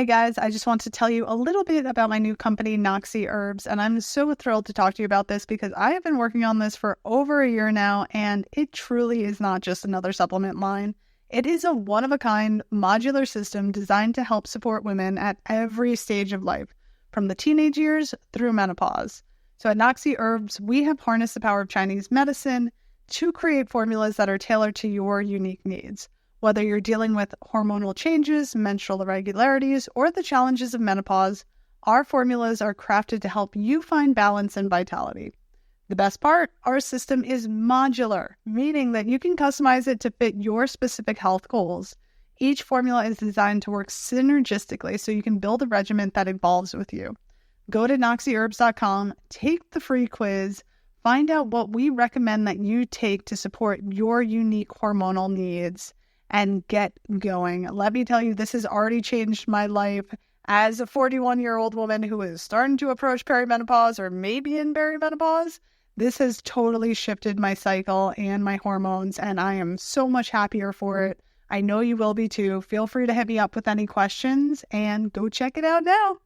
Hey guys, I just want to tell you a little bit about my new company, Noxie Herbs, and I'm so thrilled to talk to you about this because I have been working on this for over a year now, and it truly is not just another supplement line. It is a one-of-a-kind modular system designed to help support women at every stage of life, from the teenage years through menopause. So at Noxie Herbs, we have harnessed the power of Chinese medicine to create formulas that are tailored to your unique needs. Whether you're dealing with hormonal changes, menstrual irregularities, or the challenges of menopause, our formulas are crafted to help you find balance and vitality. The best part, our system is modular, meaning that you can customize it to fit your specific health goals. Each formula is designed to work synergistically so you can build a regimen that evolves with you. Go to noxieherbs.com, take the free quiz, find out what we recommend that you take to support your unique hormonal needs, and get going. Let me tell you, this has already changed my life as a 41-year-old woman who is starting to approach perimenopause or maybe in perimenopause. This has totally shifted my cycle and my hormones, and I am so much happier for it. I know you will be too. Feel free to hit me up with any questions and go check it out now.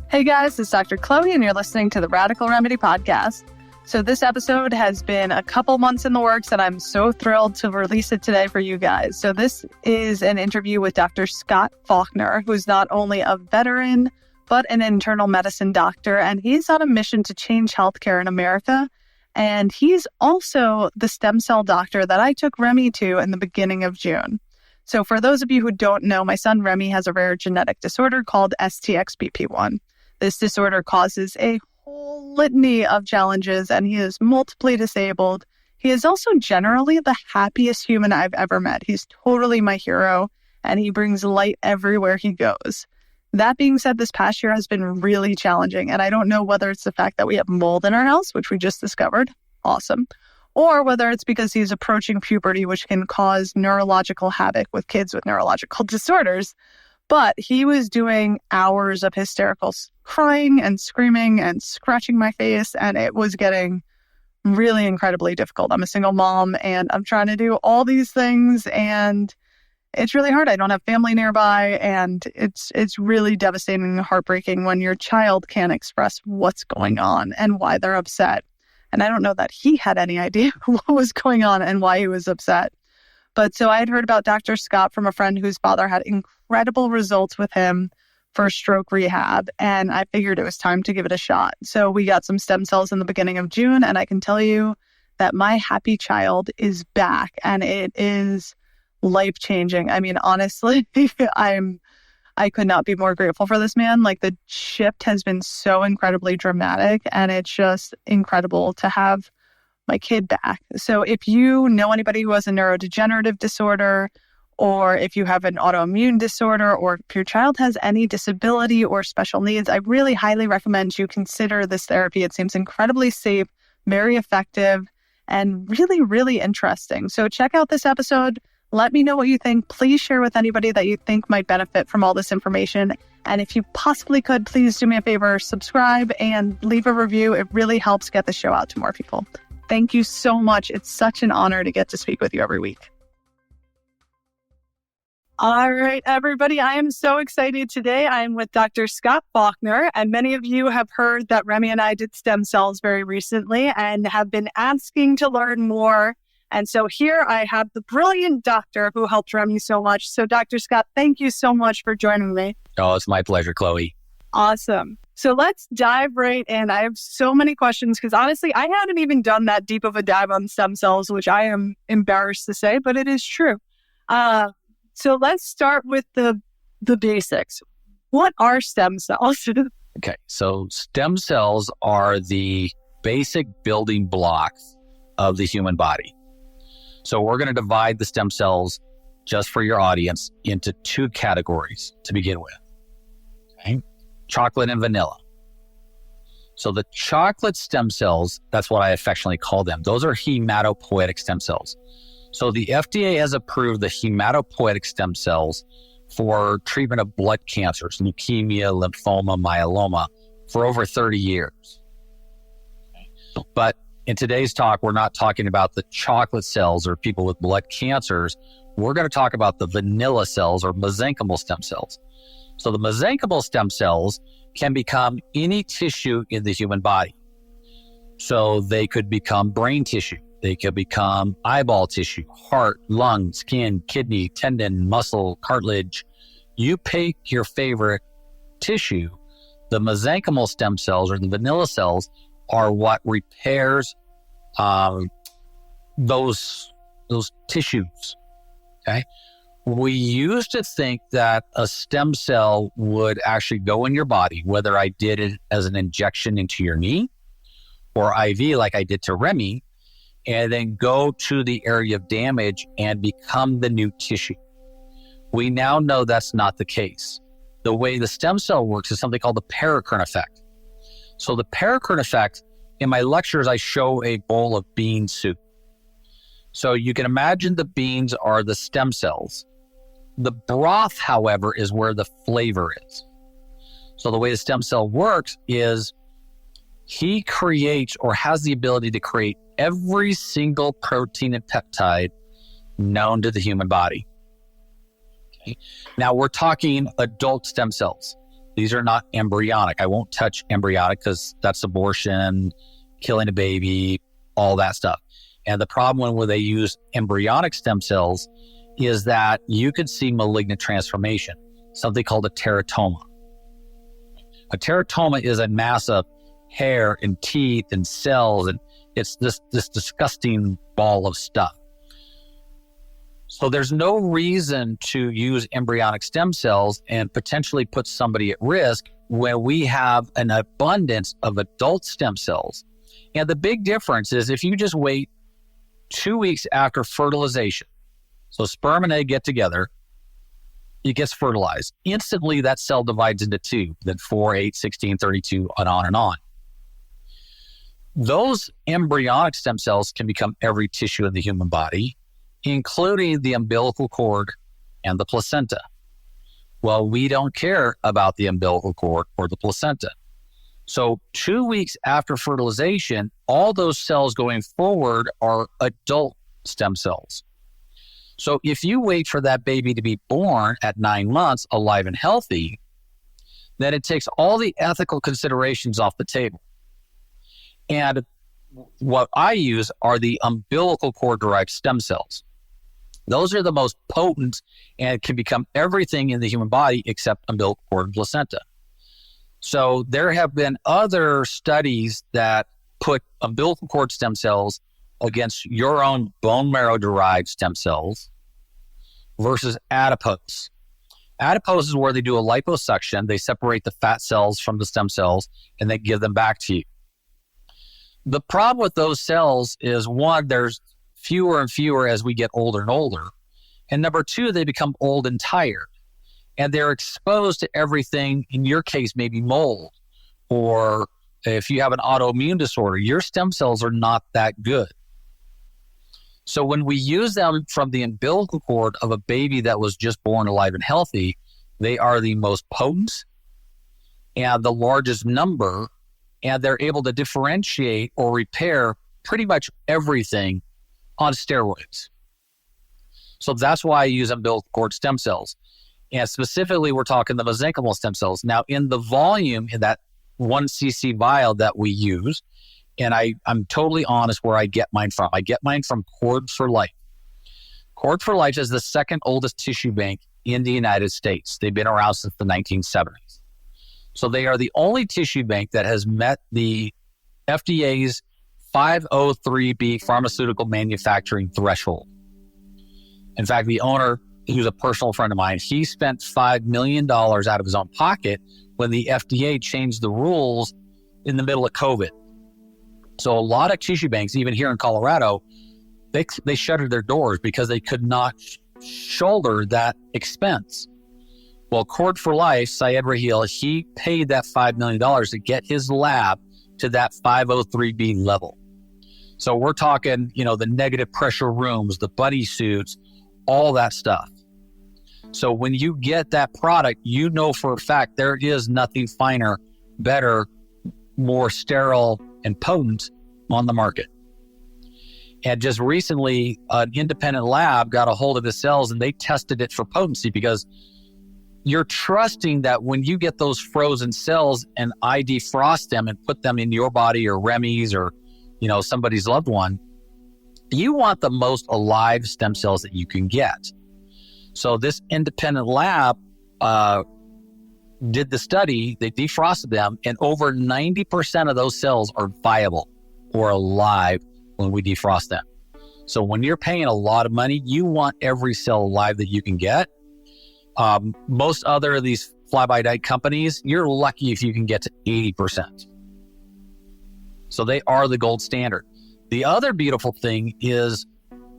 Hey guys, it's Dr. Chloe, and you're listening to the Radical Remedy Podcast. So this episode has been a couple months in the works, and I'm so thrilled to release it today for you guys. So this is an interview with Dr. Scott Faulkner, who's not only a veteran, but an internal medicine doctor, and he's on a mission to change healthcare in America. And he's also the stem cell doctor that I took Remy to in the beginning of June. So for those of you who don't know, my son Remy has a rare genetic disorder called STXBP1. This disorder causes a whole litany of challenges, and he is multiply disabled. He is also generally the happiest human I've ever met. He's totally my hero, and he brings light everywhere he goes. That being said, this past year has been really challenging, and I don't know whether it's the fact that we have mold in our house, which we just discovered, awesome, or whether it's because he's approaching puberty, which can cause neurological havoc with kids with neurological disorders. But he was doing hours of hysterical crying and screaming and scratching my face, and it was getting really incredibly difficult. I'm a single mom, and I'm trying to do all these things, and it's really hard. I don't have family nearby, and it's really devastating and heartbreaking when your child can't express what's going on and why they're upset. And I don't know that he had any idea what was going on and why he was upset. But so I had heard about Dr. Scott from a friend whose father had incredible results with him for stroke rehab, and I figured it was time to give it a shot. So we got some stem cells in the beginning of June, and I can tell you that my happy child is back, and it is life-changing. I mean, honestly, I could not be more grateful for this man. Like, the shift has been so incredibly dramatic, and it's just incredible to have my kid back. So if you know anybody who has a neurodegenerative disorder, or if you have an autoimmune disorder, or if your child has any disability or special needs, I really highly recommend you consider this therapy. It seems incredibly safe, very effective, and really, really interesting. So check out this episode. Let me know what you think. Please share with anybody that you think might benefit from all this information. And if you possibly could, please do me a favor, subscribe and leave a review. It really helps get the show out to more people. Thank you so much. It's such an honor to get to speak with you every week. All right, everybody. I am so excited today. I'm with Dr. Scott Faulkner, and many of you have heard that Remy and I did stem cells very recently and have been asking to learn more. And so here I have the brilliant doctor who helped Remy so much. So Dr. Scott, thank you so much for joining me. Oh, it's my pleasure, Chloe. Awesome. So let's dive right in. I have so many questions because honestly, I hadn't even done that deep of a dive on stem cells, which I am embarrassed to say, but it is true. So let's start with the basics. What are stem cells? Okay, so stem cells are the basic building blocks of the human body. So we're going to divide the stem cells, just for your audience, into two categories to begin with. Okay? Chocolate and vanilla. So the chocolate stem cells, that's what I affectionately call them. Those are hematopoietic stem cells. So the FDA has approved the hematopoietic stem cells for treatment of blood cancers, leukemia, lymphoma, myeloma, for over 30 years. Okay. But in today's talk, we're not talking about the chocolate cells or people with blood cancers. We're going to talk about the vanilla cells or mesenchymal stem cells. So the mesenchymal stem cells can become any tissue in the human body. So they could become brain tissue. They could become eyeball tissue, heart, lung, skin, kidney, tendon, muscle, cartilage. You pick your favorite tissue. The mesenchymal stem cells or the vanilla cells are what repairs those tissues. Okay. We used to think that a stem cell would actually go in your body, whether I did it as an injection into your knee or IV like I did to Remy, and then go to the area of damage and become the new tissue. We now know that's not the case. The way the stem cell works is something called the paracrine effect. So the paracrine effect, in my lectures, I show a bowl of bean soup. So you can imagine the beans are the stem cells. The broth, however, is where the flavor is. So the way the stem cell works is he creates or has the ability to create every single protein and peptide known to the human body. Okay. Now we're talking adult stem cells. These are not embryonic. I won't touch embryonic because that's abortion, killing a baby, all that stuff. And the problem when they use embryonic stem cells is that you could see malignant transformation, something called a teratoma. A teratoma is a mass of hair and teeth and cells, and it's this disgusting ball of stuff. So there's no reason to use embryonic stem cells and potentially put somebody at risk when we have an abundance of adult stem cells. And the big difference is if you just wait 2 weeks after fertilization, so sperm and egg get together, it gets fertilized. Instantly, that cell divides into two, then 4, 8, 16, 32, and on and on. Those embryonic stem cells can become every tissue in the human body, including the umbilical cord and the placenta. Well, we don't care about the umbilical cord or the placenta. So 2 weeks after fertilization, all those cells going forward are adult stem cells. So if you wait for that baby to be born at 9 months, alive and healthy, then it takes all the ethical considerations off the table. And what I use are the umbilical cord-derived stem cells. Those are the most potent and can become everything in the human body except umbilical cord and placenta. So there have been other studies that put umbilical cord stem cells against your own bone marrow-derived stem cells versus adipose. Adipose is where they do a liposuction. They separate the fat cells from the stem cells, and they give them back to you. The problem with those cells is, one, there's fewer and fewer as we get older and older. And number two, they become old and tired. And they're exposed to everything, in your case, maybe mold, or if you have an autoimmune disorder, your stem cells are not that good. So when we use them from the umbilical cord of a baby that was just born alive and healthy, they are the most potent and the largest number, and they're able to differentiate or repair pretty much everything on steroids. So that's why I use umbilical cord stem cells. And specifically, we're talking the mesenchymal stem cells. Now, in the volume, in that 1 cc vial that we use, and I'm totally honest where I get mine from. I get mine from Cord for Life. Cord for Life is the second oldest tissue bank in the United States. They've been around since the 1970s. So they are the only tissue bank that has met the FDA's 503B pharmaceutical manufacturing threshold. In fact, the owner, who's a personal friend of mine, he spent $5 million out of his own pocket when the FDA changed the rules in the middle of COVID. So a lot of tissue banks, even here in Colorado, they shuttered their doors because they could not shoulder that expense. Well, Cord for Life, Syed Raheel, he paid that $5 million to get his lab to that 503B level. So we're talking, the negative pressure rooms, the buddy suits, all that stuff. So when you get that product, you know for a fact there is nothing finer, better, more sterile and potent on the market. And just recently, an independent lab got a hold of the cells and they tested it for potency, because you're trusting that when you get those frozen cells and I defrost them and put them in your body or Remy's or, somebody's loved one, you want the most alive stem cells that you can get. So this independent lab did the study, they defrosted them, and over 90% of those cells are viable or alive when we defrost them. So when you're paying a lot of money, you want every cell alive that you can get. Most other of these fly-by-night companies, you're lucky if you can get to 80%. So they are the gold standard. The other beautiful thing is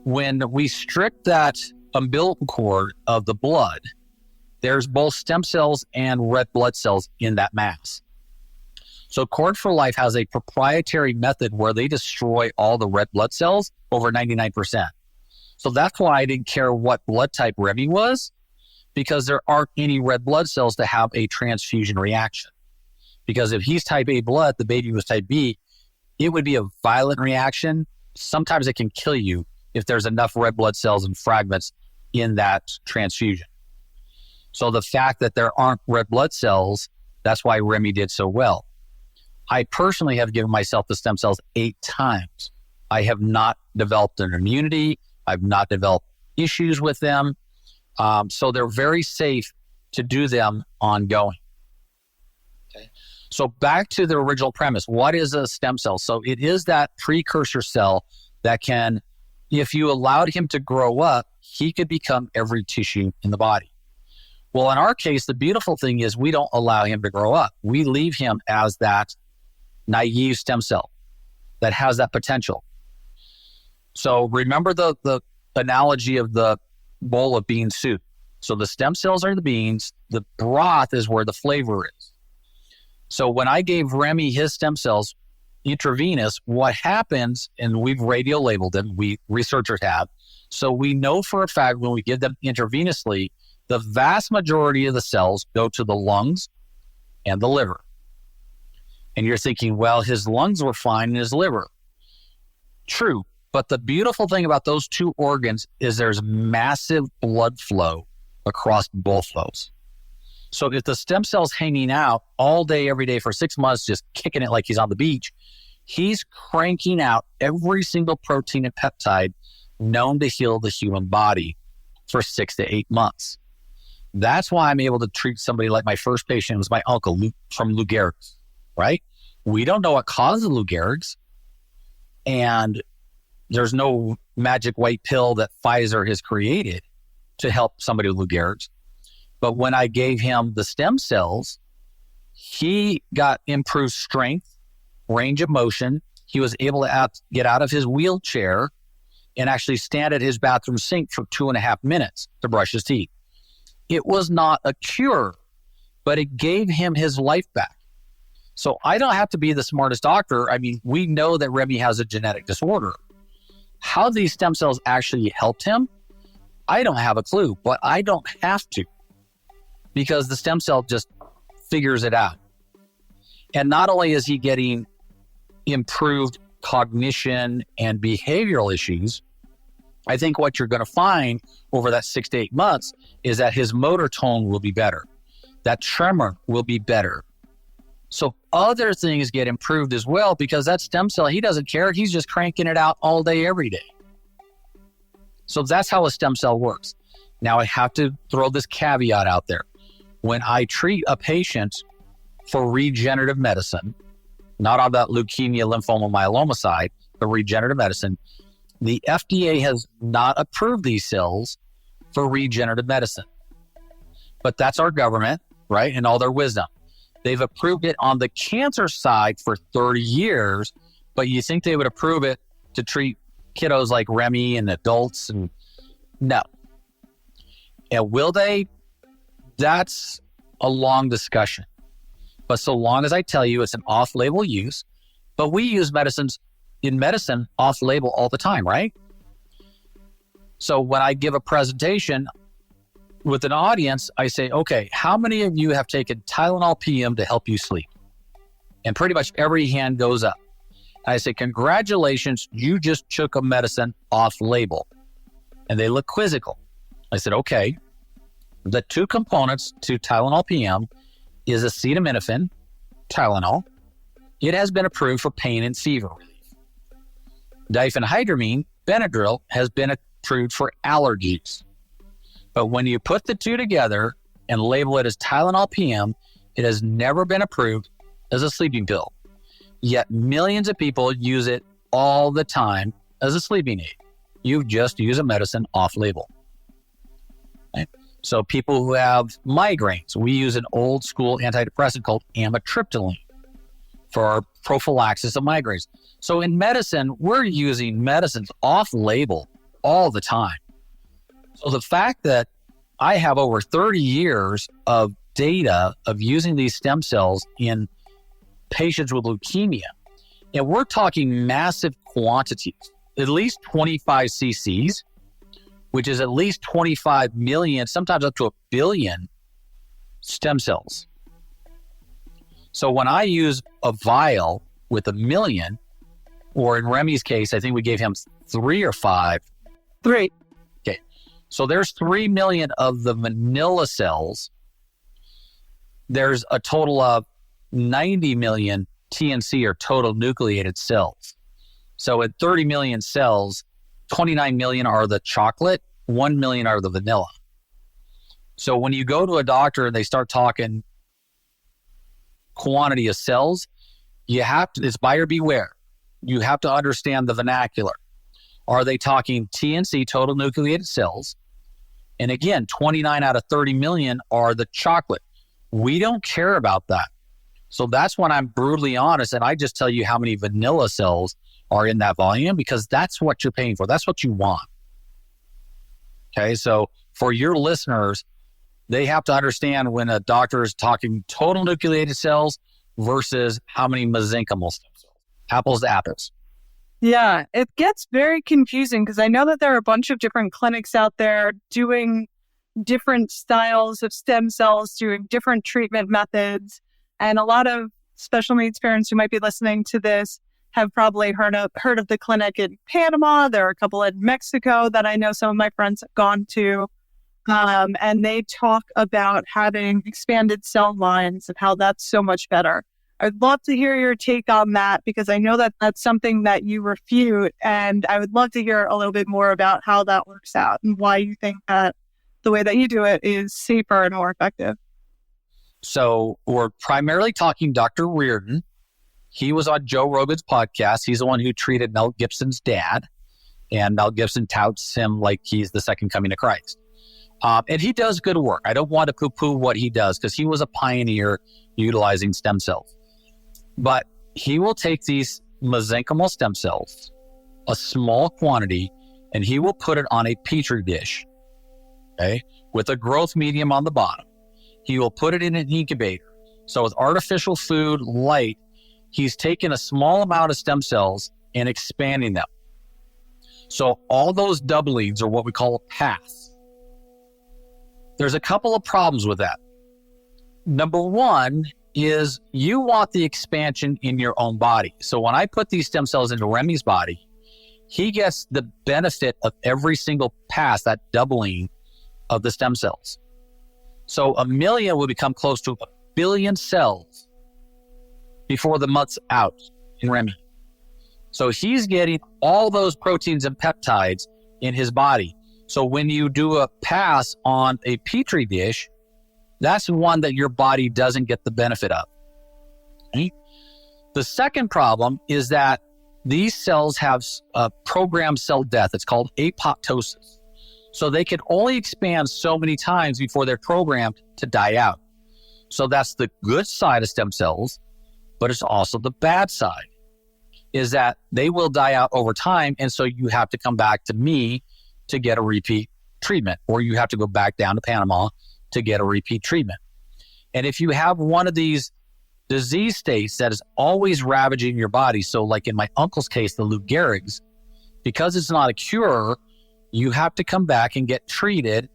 when we strip that umbilical cord of the blood, there's both stem cells and red blood cells in that mass. So Cord for Life has a proprietary method where they destroy all the red blood cells, over 99%. So that's why I didn't care what blood type Remy was, because there aren't any red blood cells to have a transfusion reaction. Because if he's type A blood, the baby was type B, it would be a violent reaction. Sometimes it can kill you if there's enough red blood cells and fragments in that transfusion. So the fact that there aren't red blood cells, that's why Remy did so well. I personally have given myself the stem cells 8 times. I have not developed an immunity. I've not developed issues with them. So they're very safe to do them ongoing. Okay. So back to the original premise, what is a stem cell? So it is that precursor cell that can, if you allowed him to grow up, he could become every tissue in the body. Well, in our case, the beautiful thing is we don't allow him to grow up. We leave him as that naive stem cell that has that potential. So remember the analogy of the bowl of bean soup. So the stem cells are the beans, the broth is where the flavor is. So when I gave Remy his stem cells intravenous, what happens, and we've radio labeled them, we researchers have, so we know for a fact when we give them intravenously, the vast majority of the cells go to the lungs and the liver. And you're thinking, well, his lungs were fine and his liver. True. But the beautiful thing about those two organs is there's massive blood flow across both those. So if the stem cell's hanging out all day, every day for 6 months, just kicking it like he's on the beach, he's cranking out every single protein and peptide known to heal the human body for 6 to 8 months. That's why I'm able to treat somebody like my first patient was my uncle from Lou Gehrig's, right? We don't know what causes Lou Gehrig's, and there's no magic white pill that Pfizer has created to help somebody with Lou Gehrig's. But when I gave him the stem cells, he got improved strength, range of motion. He was able to get out of his wheelchair and actually stand at his bathroom sink for 2.5 minutes to brush his teeth. It was not a cure, but it gave him his life back. So I don't have to be the smartest doctor. I mean, we know that Remy has a genetic disorder. How these stem cells actually helped him, I don't have a clue, but I don't have to, because the stem cell just figures it out. And not only is he getting improved cognition and behavioral issues, I think what you're going to find over that 6 to 8 months is that his motor tone will be better. That tremor will be better. So other things get improved as well, because that stem cell, he doesn't care. He's just cranking it out all day, every day. So that's how a stem cell works. Now I have to throw this caveat out there. When I treat a patient for regenerative medicine, not on that leukemia, lymphoma, myeloma side, but regenerative medicine, the FDA has not approved these cells for regenerative medicine. But that's our government, right? And all their wisdom. They've approved it on the cancer side for 30 years, but you think they would approve it to treat kiddos like Remy and adults? And no. And will they? That's a long discussion. But so long as I tell you it's an off-label use, but we use medicine off-label all the time, right? So when I give a presentation with an audience, I say, okay, how many of you have taken Tylenol PM to help you sleep? And pretty much every hand goes up. I say, congratulations, you just took a medicine off label. And they look quizzical. I said, okay, the two components to Tylenol PM is acetaminophen, Tylenol. It has been approved for pain and fever relief. Diphenhydramine, Benadryl, has been approved for allergies. But when you put the two together and label it as Tylenol PM, it has never been approved as a sleeping pill. Yet millions of people use it all the time as a sleeping aid. You just use a medicine off label. Okay? So people who have migraines, we use an old school antidepressant called amitriptyline for our prophylaxis of migraines. So in medicine, we're using medicines off label all the time. So the fact that I have over 30 years of data of using these stem cells in patients with leukemia, and we're talking massive quantities, at least 25 cc's, which is at least 25 million, sometimes up to 1 billion stem cells. So when I use a vial with 1 million, or in Remy's case, I think we gave him 3 or 5. 3. Okay. So there's 3 million of the vanilla cells. There's a total of 90 million TNC, or total nucleated cells. So at 30 million cells, 29 million are the chocolate, 1 million are the vanilla. So when you go to a doctor and they start talking quantity of cells, you have to, it's buyer beware. You have to understand the vernacular. Are they talking TNC, total nucleated cells? And again, 29 out of 30 million are the chocolate. We don't care about that. So that's when I'm brutally honest, and I just tell you how many vanilla cells are in that volume, because that's what you're paying for. That's what you want. Okay, so for your listeners, they have to understand when a doctor is talking total nucleated cells versus how many mesenchymal stem cells. Apples to apples. Yeah, it gets very confusing because I know that there are a bunch of different clinics out there doing different styles of stem cells, doing different treatment methods. And a lot of special needs parents who might be listening to this have probably heard of the clinic in Panama. There are a couple in Mexico that I know some of my friends have gone to. And they talk about having expanded cell lines and how that's so much better. I'd love to hear your take on that, because I know that that's something that you refute. And I would love to hear a little bit more about how that works out and why you think that the way that you do it is safer and more effective. So we're primarily talking Dr. Reardon. He was on Joe Rogan's podcast. He's the one who treated Mel Gibson's dad. And Mel Gibson touts him like he's the second coming of Christ. And he does good work. I don't want to poo-poo what he does, because he was a pioneer utilizing stem cells. But he will take these mesenchymal stem cells, a small quantity, and he will put it on a petri dish, okay, with a growth medium on the bottom. He will put it in an incubator. So with artificial food, light, he's taking a small amount of stem cells and expanding them. So all those doublings are what we call a pass. There's a couple of problems with that. Number one is you want the expansion in your own body. So when I put these stem cells into Remy's body, he gets the benefit of every single pass, that doubling of the stem cells. So 1 million will become close to 1 billion cells before the month's out in Remy. So he's getting all those proteins and peptides in his body. So when you do a pass on a petri dish, that's one that your body doesn't get the benefit of. Okay? The second problem is that these cells have a programmed cell death. It's called apoptosis. So they can only expand so many times before they're programmed to die out. So that's the good side of stem cells, but it's also the bad side, is that they will die out over time. And so you have to come back to me to get a repeat treatment, or you have to go back down to Panama to get a repeat treatment. And if you have one of these disease states that is always ravaging your body, so like in my uncle's case, the Lou Gehrig's, because it's not a cure, you have to come back and get treated.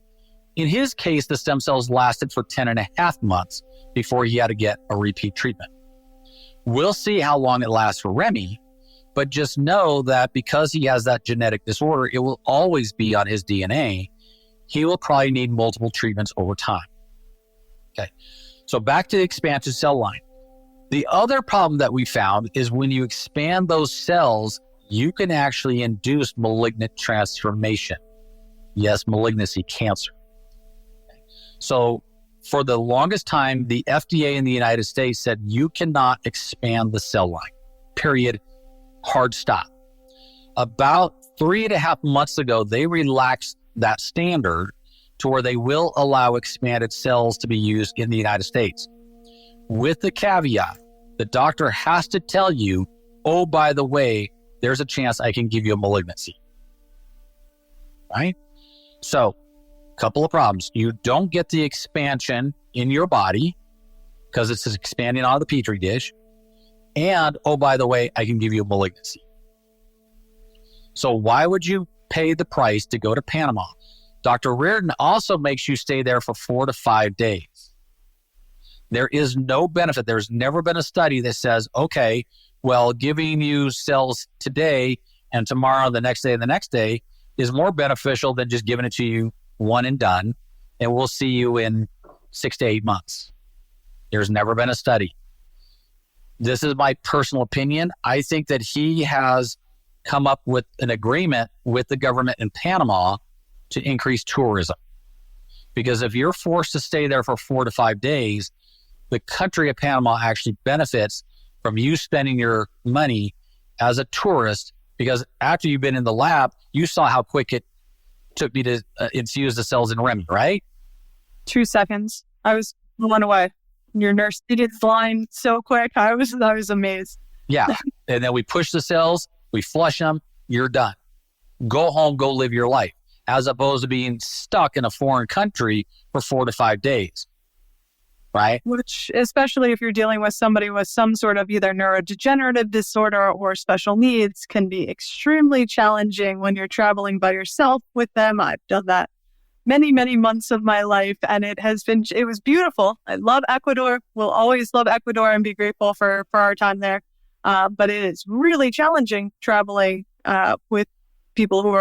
In his case, the stem cells lasted for 10.5 months before he had to get a repeat treatment. We'll see how long it lasts for Remy, But just know that because he has that genetic disorder, it will always be on his DNA. He will probably need multiple treatments over time. Okay. So back to the expansion cell line. The other problem that we found is when you expand those cells, you can actually induce malignant transformation. Yes, malignancy, cancer. So for the longest time, the FDA in the United States said you cannot expand the cell line, period, hard stop. About 3.5 months ago, they relaxed that standard to where they will allow expanded cells to be used in the United States. With the caveat, the doctor has to tell you, oh, by the way, there's a chance I can give you a malignancy, right? So, a couple of problems. You don't get the expansion in your body because it's expanding out of the petri dish. And, oh, by the way, I can give you a malignancy. So why would you pay the price to go to Panama? Dr. Reardon also makes you stay there for 4 to 5 days. There is no benefit. There's never been a study that says, okay, well, giving you cells today and tomorrow, the next day, and the next day is more beneficial than just giving it to you one and done, and we'll see you in 6 to 8 months. There's never been a study. This is my personal opinion. I think that he has come up with an agreement with the government in Panama to increase tourism. Because if you're forced to stay there for 4 to 5 days, the country of Panama actually benefits from you spending your money as a tourist, because after you've been in the lab, you saw how quick it took me to infuse the cells in Remy, right? 2 seconds. I was blown away. Your nurse did its line so quick. I was amazed. Yeah. And then we push the cells, we flush them, you're done. Go home, go live your life, as opposed to being stuck in a foreign country for 4 to 5 days. Right? Which, especially if you're dealing with somebody with some sort of either neurodegenerative disorder or special needs, can be extremely challenging when you're traveling by yourself with them. I've done that many, many months of my life, and it was beautiful. I love Ecuador. We'll always love Ecuador and be grateful for our time there. But it is really challenging traveling with people who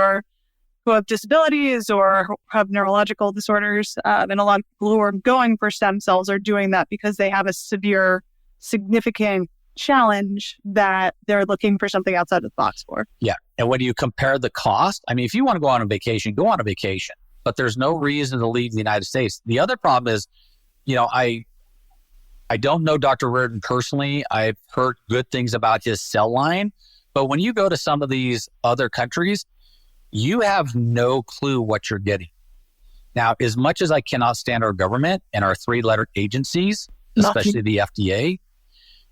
have disabilities or have neurological disorders. And a lot of people who are going for stem cells are doing that because they have a severe, significant challenge that they're looking for something outside of the box for. Yeah. And when you compare the cost, I mean, if you want to go on a vacation, go on a vacation, but there's no reason to leave the United States. The other problem is, I don't know Dr. Reardon personally. I've heard good things about his cell line, but when you go to some of these other countries, you have no clue what you're getting. Now, as much as I cannot stand our government and our 3-letter agencies, especially the FDA,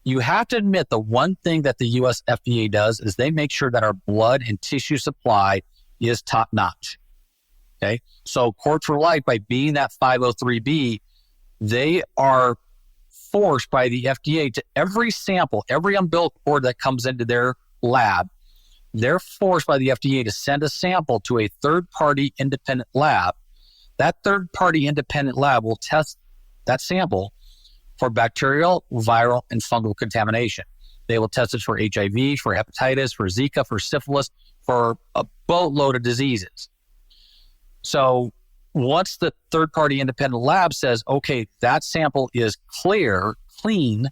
you have to admit the one thing that the US FDA does is they make sure that our blood and tissue supply is top notch. Okay. So Cord for Life, by being that 503B, they are forced by the FDA to every sample, every umbilical cord that comes into their lab, they're forced by the FDA to send a sample to a third-party independent lab. That third-party independent lab will test that sample for bacterial, viral, and fungal contamination. They will test it for HIV, for hepatitis, for Zika, for syphilis, for a boatload of diseases. So once the third-party independent lab says, okay, that sample is clear, clean,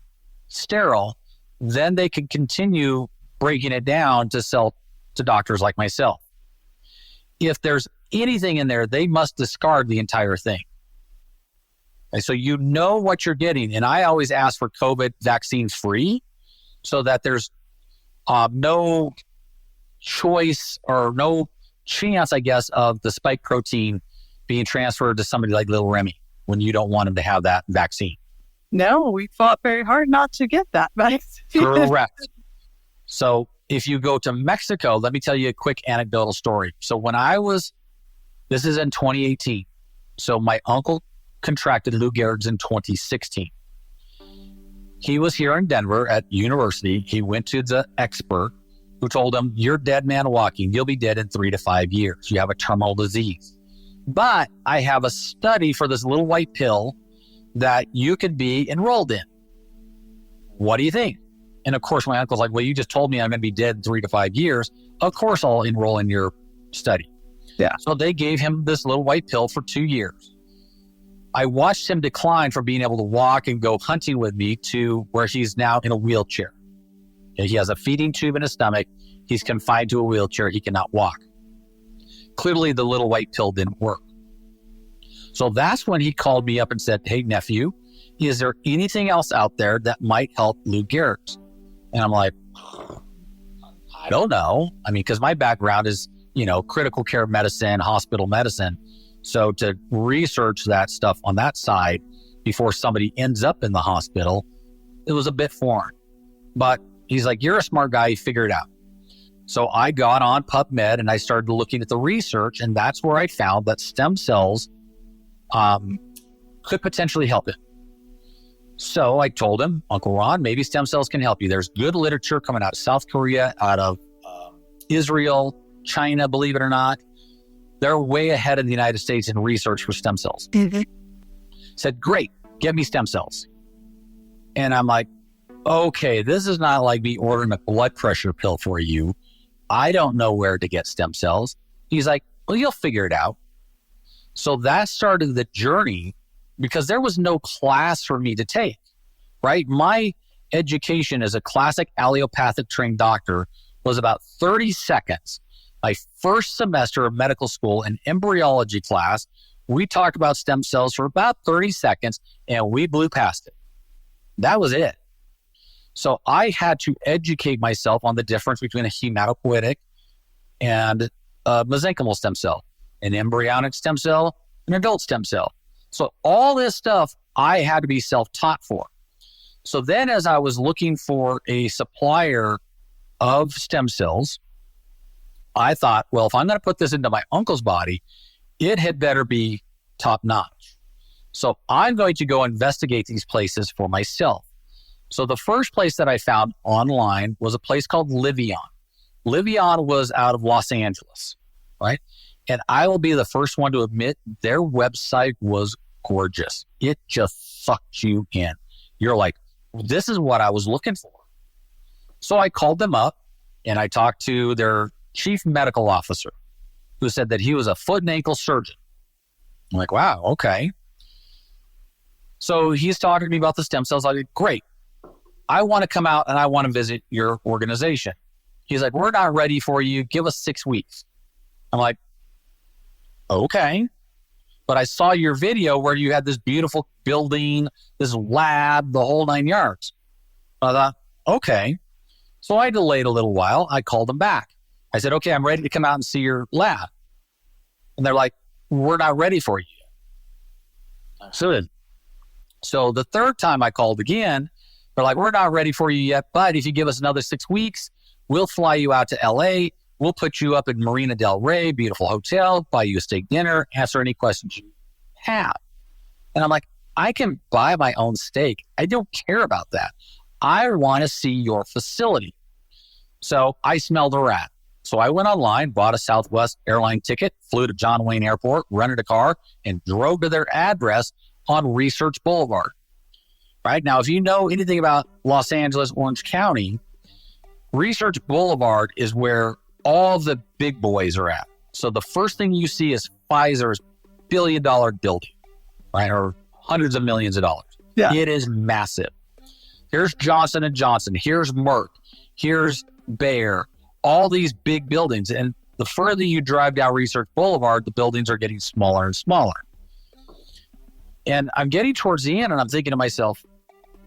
sterile, then they can continue breaking it down to sell to doctors like myself. If there's anything in there, they must discard the entire thing. And so you know what you're getting. And I always ask for COVID vaccine free so that there's no choice or no chance, I guess, of the spike protein being transferred to somebody like little Remy when you don't want him to have that vaccine. No, we fought very hard not to get that vaccine. Correct. So if you go to Mexico, let me tell you a quick anecdotal story. So this is in 2018. So my uncle contracted Lou Gehrig's in 2016. He was here in Denver at university. He went to the expert who told him, you're dead man walking. You'll be dead in 3 to 5 years. You have a terminal disease. But I have a study for this little white pill that you could be enrolled in. What do you think? And of course, my uncle's like, well, you just told me I'm going to be dead in 3 to 5 years. Of course, I'll enroll in your study. Yeah. So they gave him this little white pill for 2 years. I watched him decline from being able to walk and go hunting with me to where he's now in a wheelchair. He has a feeding tube in his stomach. He's confined to a wheelchair. He cannot walk. Clearly, the little white pill didn't work. So that's when he called me up and said, hey, nephew, is there anything else out there that might help Lou Gehrig's? And I'm like, I don't know. I mean, because my background is, critical care medicine, hospital medicine. So to research that stuff on that side before somebody ends up in the hospital, it was a bit foreign. But he's like, you're a smart guy, you figure it out. So I got on PubMed and I started looking at the research, and that's where I found that stem cells could potentially help it. So I told him, Uncle Ron, maybe stem cells can help you. There's good literature coming out of South Korea, out of Israel, China, believe it or not. They're way ahead of the United States in research for stem cells. Mm-hmm. Said, great, get me stem cells. And I'm like, okay, this is not like me ordering a blood pressure pill for you. I don't know where to get stem cells. He's like, well, you'll figure it out. So that started the journey because there was no class for me to take, right? My education as a classic allopathic trained doctor was about 30 seconds. My first semester of medical school, an embryology class, we talked about stem cells for about 30 seconds and we blew past it. That was it. So I had to educate myself on the difference between a hematopoietic and a mesenchymal stem cell, an embryonic stem cell, an adult stem cell. So all this stuff I had to be self-taught for. So then as I was looking for a supplier of stem cells, I thought, well, if I'm going to put this into my uncle's body, it had better be top notch. So I'm going to go investigate these places for myself. So the first place that I found online was a place called Livion. Livion was out of Los Angeles, right? And I will be the first one to admit their website was gorgeous. It just sucked you in. You're like, this is what I was looking for. So I called them up and I talked to their chief medical officer who said that he was a foot and ankle surgeon. I'm like, wow, okay. So he's talking to me about the stem cells. I said, great. I want to come out and I want to visit your organization. He's like, we're not ready for you. Give us 6 weeks. I'm like, okay. But I saw your video where you had this beautiful building, this lab, the whole 9 yards. I thought, okay. So I delayed a little while. I called them back. I said, okay, I'm ready to come out and see your lab. And they're like, we're not ready for you yet. So the third time I called again, they're like, we're not ready for you yet, but if you give us another 6 weeks, we'll fly you out to LA. We'll put you up in Marina Del Rey, beautiful hotel, buy you a steak dinner, answer any questions you have. And I'm like, I can buy my own steak. I don't care about that. I want to see your facility. So I smelled a rat. So I went online, bought a Southwest airline ticket, flew to John Wayne Airport, rented a car, and drove to their address on Research Boulevard. Right now, if you know anything about Los Angeles, Orange County, Research Boulevard is where all the big boys are at. So the first thing you see is Pfizer's billion-dollar building, right? Or hundreds of millions of dollars. Yeah. It is massive. Here's Johnson & Johnson. Here's Merck. Here's Bayer. All these big buildings. And the further you drive down Research Boulevard, the buildings are getting smaller and smaller. And I'm getting towards the end and I'm thinking to myself,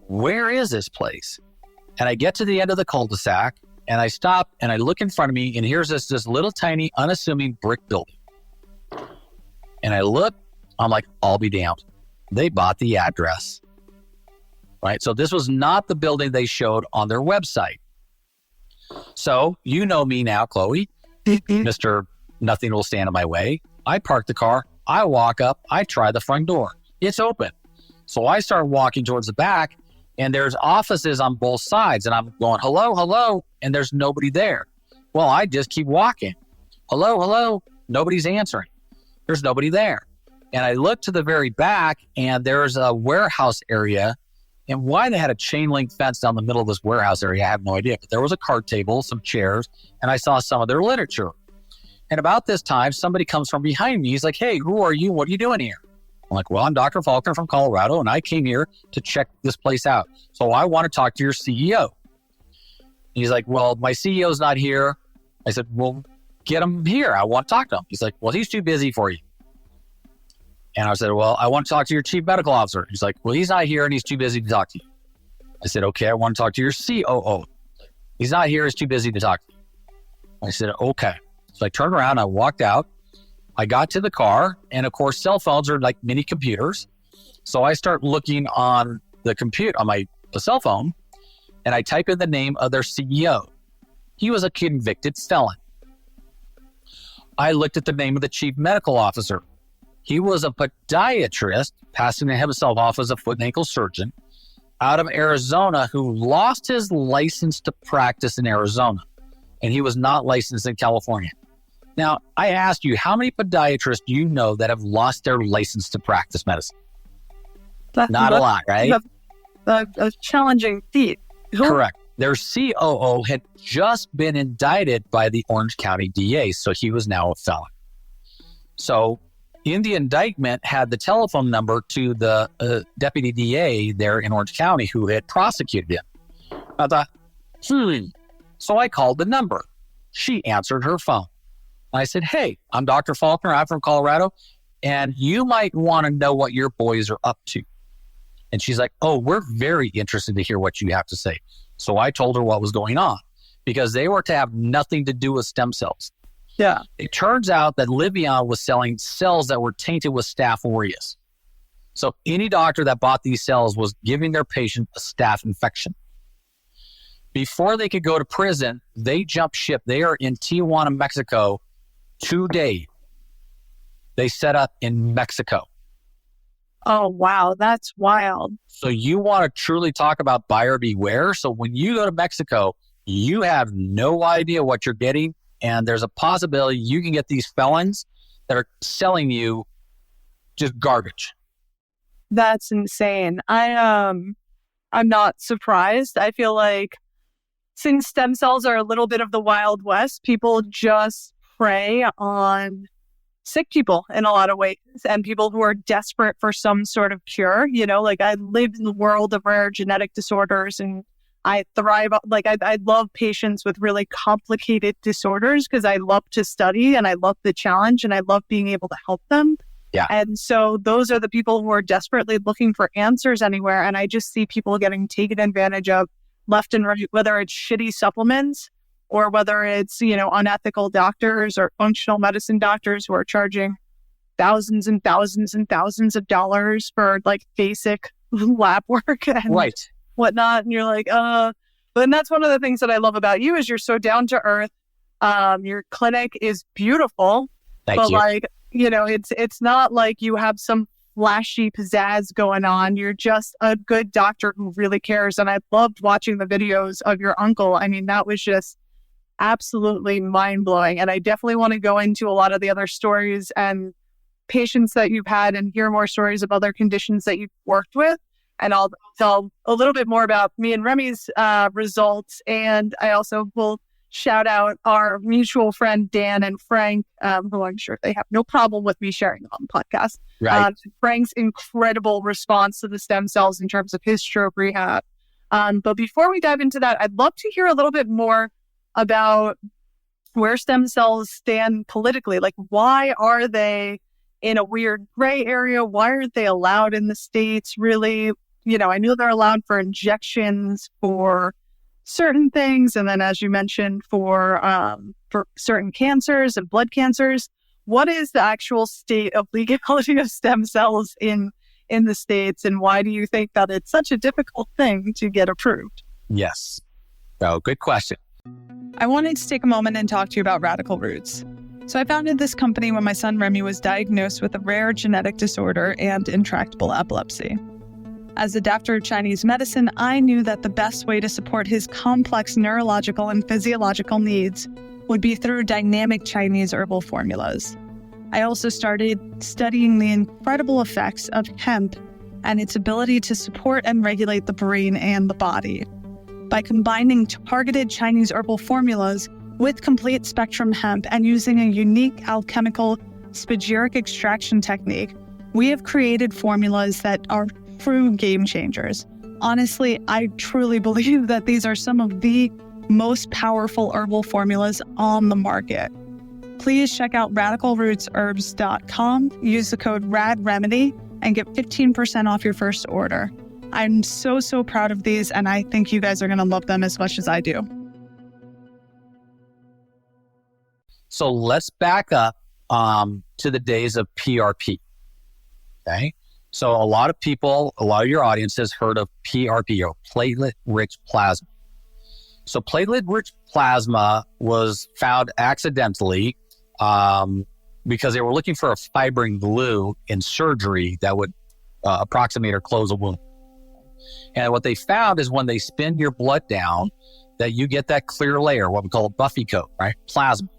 where is this place? And I get to the end of the cul-de-sac and I stop and I look in front of me and here's this little tiny unassuming brick building. And I look, I'm like, I'll be damned. They bought the address, right? So this was not the building they showed on their website. So you know me now, Chloe, Mr. Nothing will stand in my way. I park the car. I walk up. I try the front door. It's open. So I start walking towards the back and there's offices on both sides and I'm going, hello, hello. And there's nobody there. Well, I just keep walking. Hello, hello. Nobody's answering. There's nobody there. And I look to the very back and there's a warehouse area And why they had a chain link fence down the middle of this warehouse area, I have no idea. But there was a card table, some chairs, and I saw some of their literature. And about this time, somebody comes from behind me. He's like, hey, who are you? What are you doing here? I'm like, well, I'm Dr. Faulkner from Colorado, and I came here to check this place out. So I want to talk to your CEO. He's like, well, my CEO's not here. I said, well, get him here. I want to talk to him. He's like, well, he's too busy for you. And I said, well, I want to talk to your chief medical officer. He's like, well, he's not here and he's too busy to talk to you. I said, okay, I want to talk to your COO. He's not here. He's too busy to talk to you. I said, okay. So I turned around. I walked out. I got to the car. And of course, cell phones are like mini computers. So I start looking on the computer, on my cell phone, and I type in the name of their CEO. He was a convicted felon. I looked at the name of the chief medical officer. He was a podiatrist, passing himself off as a foot and ankle surgeon, out of Arizona, who lost his license to practice in Arizona, and he was not licensed in California. Now, I asked you, how many podiatrists do you know that have lost their license to practice medicine? Not a lot, right? A challenging feat. Correct. Their COO had just been indicted by the Orange County DA, so he was now a felon. So in the indictment had the telephone number to the deputy DA there in Orange County who had prosecuted him. I thought, So I called the number. She answered her phone. I said, hey, I'm Dr. Faulkner. I'm from Colorado, and you might want to know what your boys are up to. And she's like, oh, we're very interested to hear what you have to say. So I told her what was going on, because they were to have nothing to do with stem cells. Yeah. It turns out that Livion was selling cells that were tainted with Staph aureus. So any doctor that bought these cells was giving their patient a staph infection. Before they could go to prison, they jumped ship. They are in Tijuana, Mexico today. They set up in Mexico. Oh, wow. That's wild. So you want to truly talk about buyer beware. So when you go to Mexico, you have no idea what you're getting. And there's a possibility you can get these felons that are selling you just garbage. That's insane. I'm not surprised. I feel like since stem cells are a little bit of the Wild West, people just prey on sick people in a lot of ways, and people who are desperate for some sort of cure. You know, like I live in the world of rare genetic disorders, and I thrive, like I love patients with really complicated disorders because I love to study and I love the challenge and I love being able to help them. Yeah. And so those are the people who are desperately looking for answers anywhere. And I just see people getting taken advantage of left and right, whether it's shitty supplements or whether it's, you know, unethical doctors or functional medicine doctors who are charging thousands and thousands and thousands of dollars for like basic lab work and whatnot. And you're like, but that's one of the things that I love about you is you're so down to earth. Your clinic is beautiful, Thank but you. like, you know, it's not like you have some flashy pizzazz going on. You're just a good doctor who really cares. And I loved watching the videos of your uncle. I mean, that was just absolutely mind-blowing. And I definitely want to go into a lot of the other stories and patients that you've had and hear more stories of other conditions that you've worked with. And I'll tell a little bit more about me and Remy's results. And I also will shout out our mutual friend, Dan and Frank, who I'm sure they have no problem with me sharing on the podcast. Right. Frank's incredible response to the stem cells in terms of his stroke rehab. But before we dive into that, I'd love to hear a little bit more about where stem cells stand politically. Like, why are they in a weird gray area? Why aren't they allowed in the States, really? You know, I know they're allowed for injections for certain things. And then, as you mentioned, for certain cancers and blood cancers. What is the actual state of legality of stem cells in the States? And why do you think that it's such a difficult thing to get approved? Yes. Oh, good question. I wanted to take a moment and talk to you about Radical Roots. So I founded this company when my son Remy was diagnosed with a rare genetic disorder and intractable epilepsy. As a doctor of Chinese medicine, I knew that the best way to support his complex neurological and physiological needs would be through dynamic Chinese herbal formulas. I also started studying the incredible effects of hemp and its ability to support and regulate the brain and the body. By combining targeted Chinese herbal formulas with complete spectrum hemp and using a unique alchemical spagyric extraction technique, we have created formulas that are true game changers. Honestly, I truly believe that these are some of the most powerful herbal formulas on the market. Please check out radicalrootsherbs.com, use the code RADREMEDY, and get 15% off your first order. I'm so proud of these, and I think you guys are going to love them as much as I do. So let's back up to the days of PRP. Okay. So a lot of your audience has heard of PRP, or platelet-rich plasma. So platelet-rich plasma was found accidentally because they were looking for a fibrin glue in surgery that would approximate or close a wound. And what they found is when they spin your blood down, that you get that clear layer, what we call a buffy coat, right? Plasma.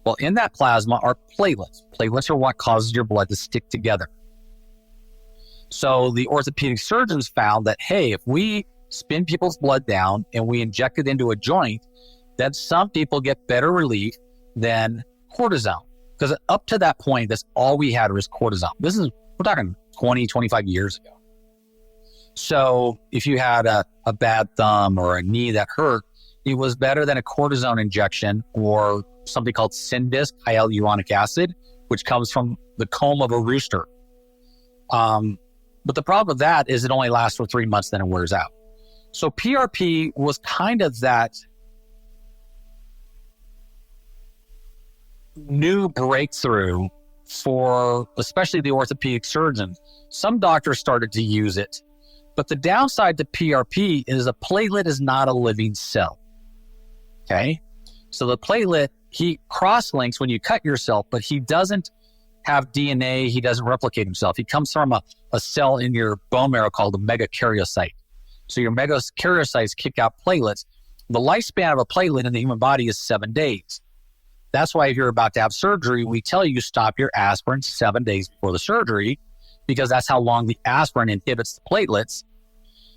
Well, in that plasma are platelets. Platelets are what causes your blood to stick together. So the orthopedic surgeons found that, hey, if we spin people's blood down and we inject it into a joint, that some people get better relief than cortisone. Because up to that point, that's all we had was cortisone. We're talking 20, 25 years ago. So if you had a bad thumb or a knee that hurt, it was better than a cortisone injection or something called Syndisk hyaluronic acid, which comes from the comb of a rooster. But the problem with that is it only lasts for 3 months, then it wears out. So PRP was kind of that new breakthrough for especially the orthopedic surgeons. Some doctors started to use it, but the downside to PRP is a platelet is not a living cell. Okay? So the platelet, he cross-links when you cut yourself, but he doesn't have DNA, he doesn't replicate himself. He comes from a cell in your bone marrow called a megakaryocyte. So your megakaryocytes kick out platelets. The lifespan of a platelet in the human body is 7 days. That's why if you're about to have surgery, we tell you stop your aspirin 7 days before the surgery, because that's how long the aspirin inhibits the platelets.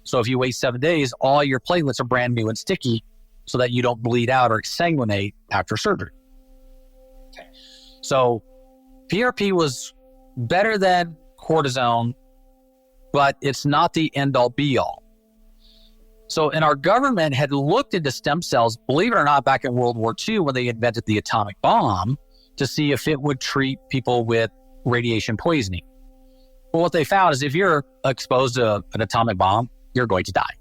So if you wait 7 days, all your platelets are brand new and sticky so that you don't bleed out or exsanguinate after surgery. Okay. So PRP was better than cortisone, but it's not the end-all be-all. So, and our government had looked into stem cells, believe it or not, back in World War II when they invented the atomic bomb to see if it would treat people with radiation poisoning. Well, what they found is if you're exposed to an atomic bomb, you're going to die.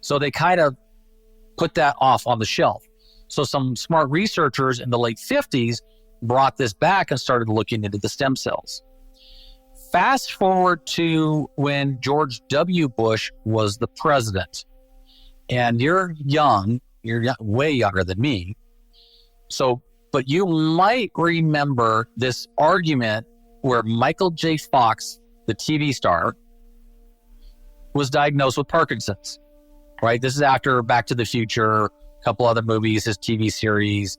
So they kind of put that off on the shelf. So some smart researchers in the late 50s brought this back and started looking into the stem cells. Fast forward to when George W. Bush was the president. And you're young, way younger than me. So, but you might remember this argument where Michael J. Fox, the TV star, was diagnosed with Parkinson's, right? This is after Back to the Future, a couple other movies, his TV series,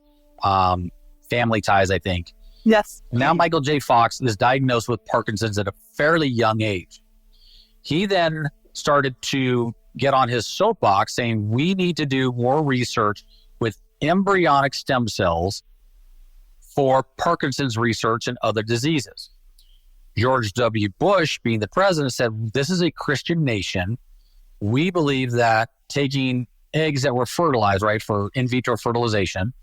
Family Ties, I think. Yes. Now Michael J. Fox is diagnosed with Parkinson's at a fairly young age. He then started to get on his soapbox saying, we need to do more research with embryonic stem cells for Parkinson's research and other diseases. George W. Bush, being the president, said, this is a Christian nation. We believe that taking eggs that were fertilized, right, for in vitro fertilization,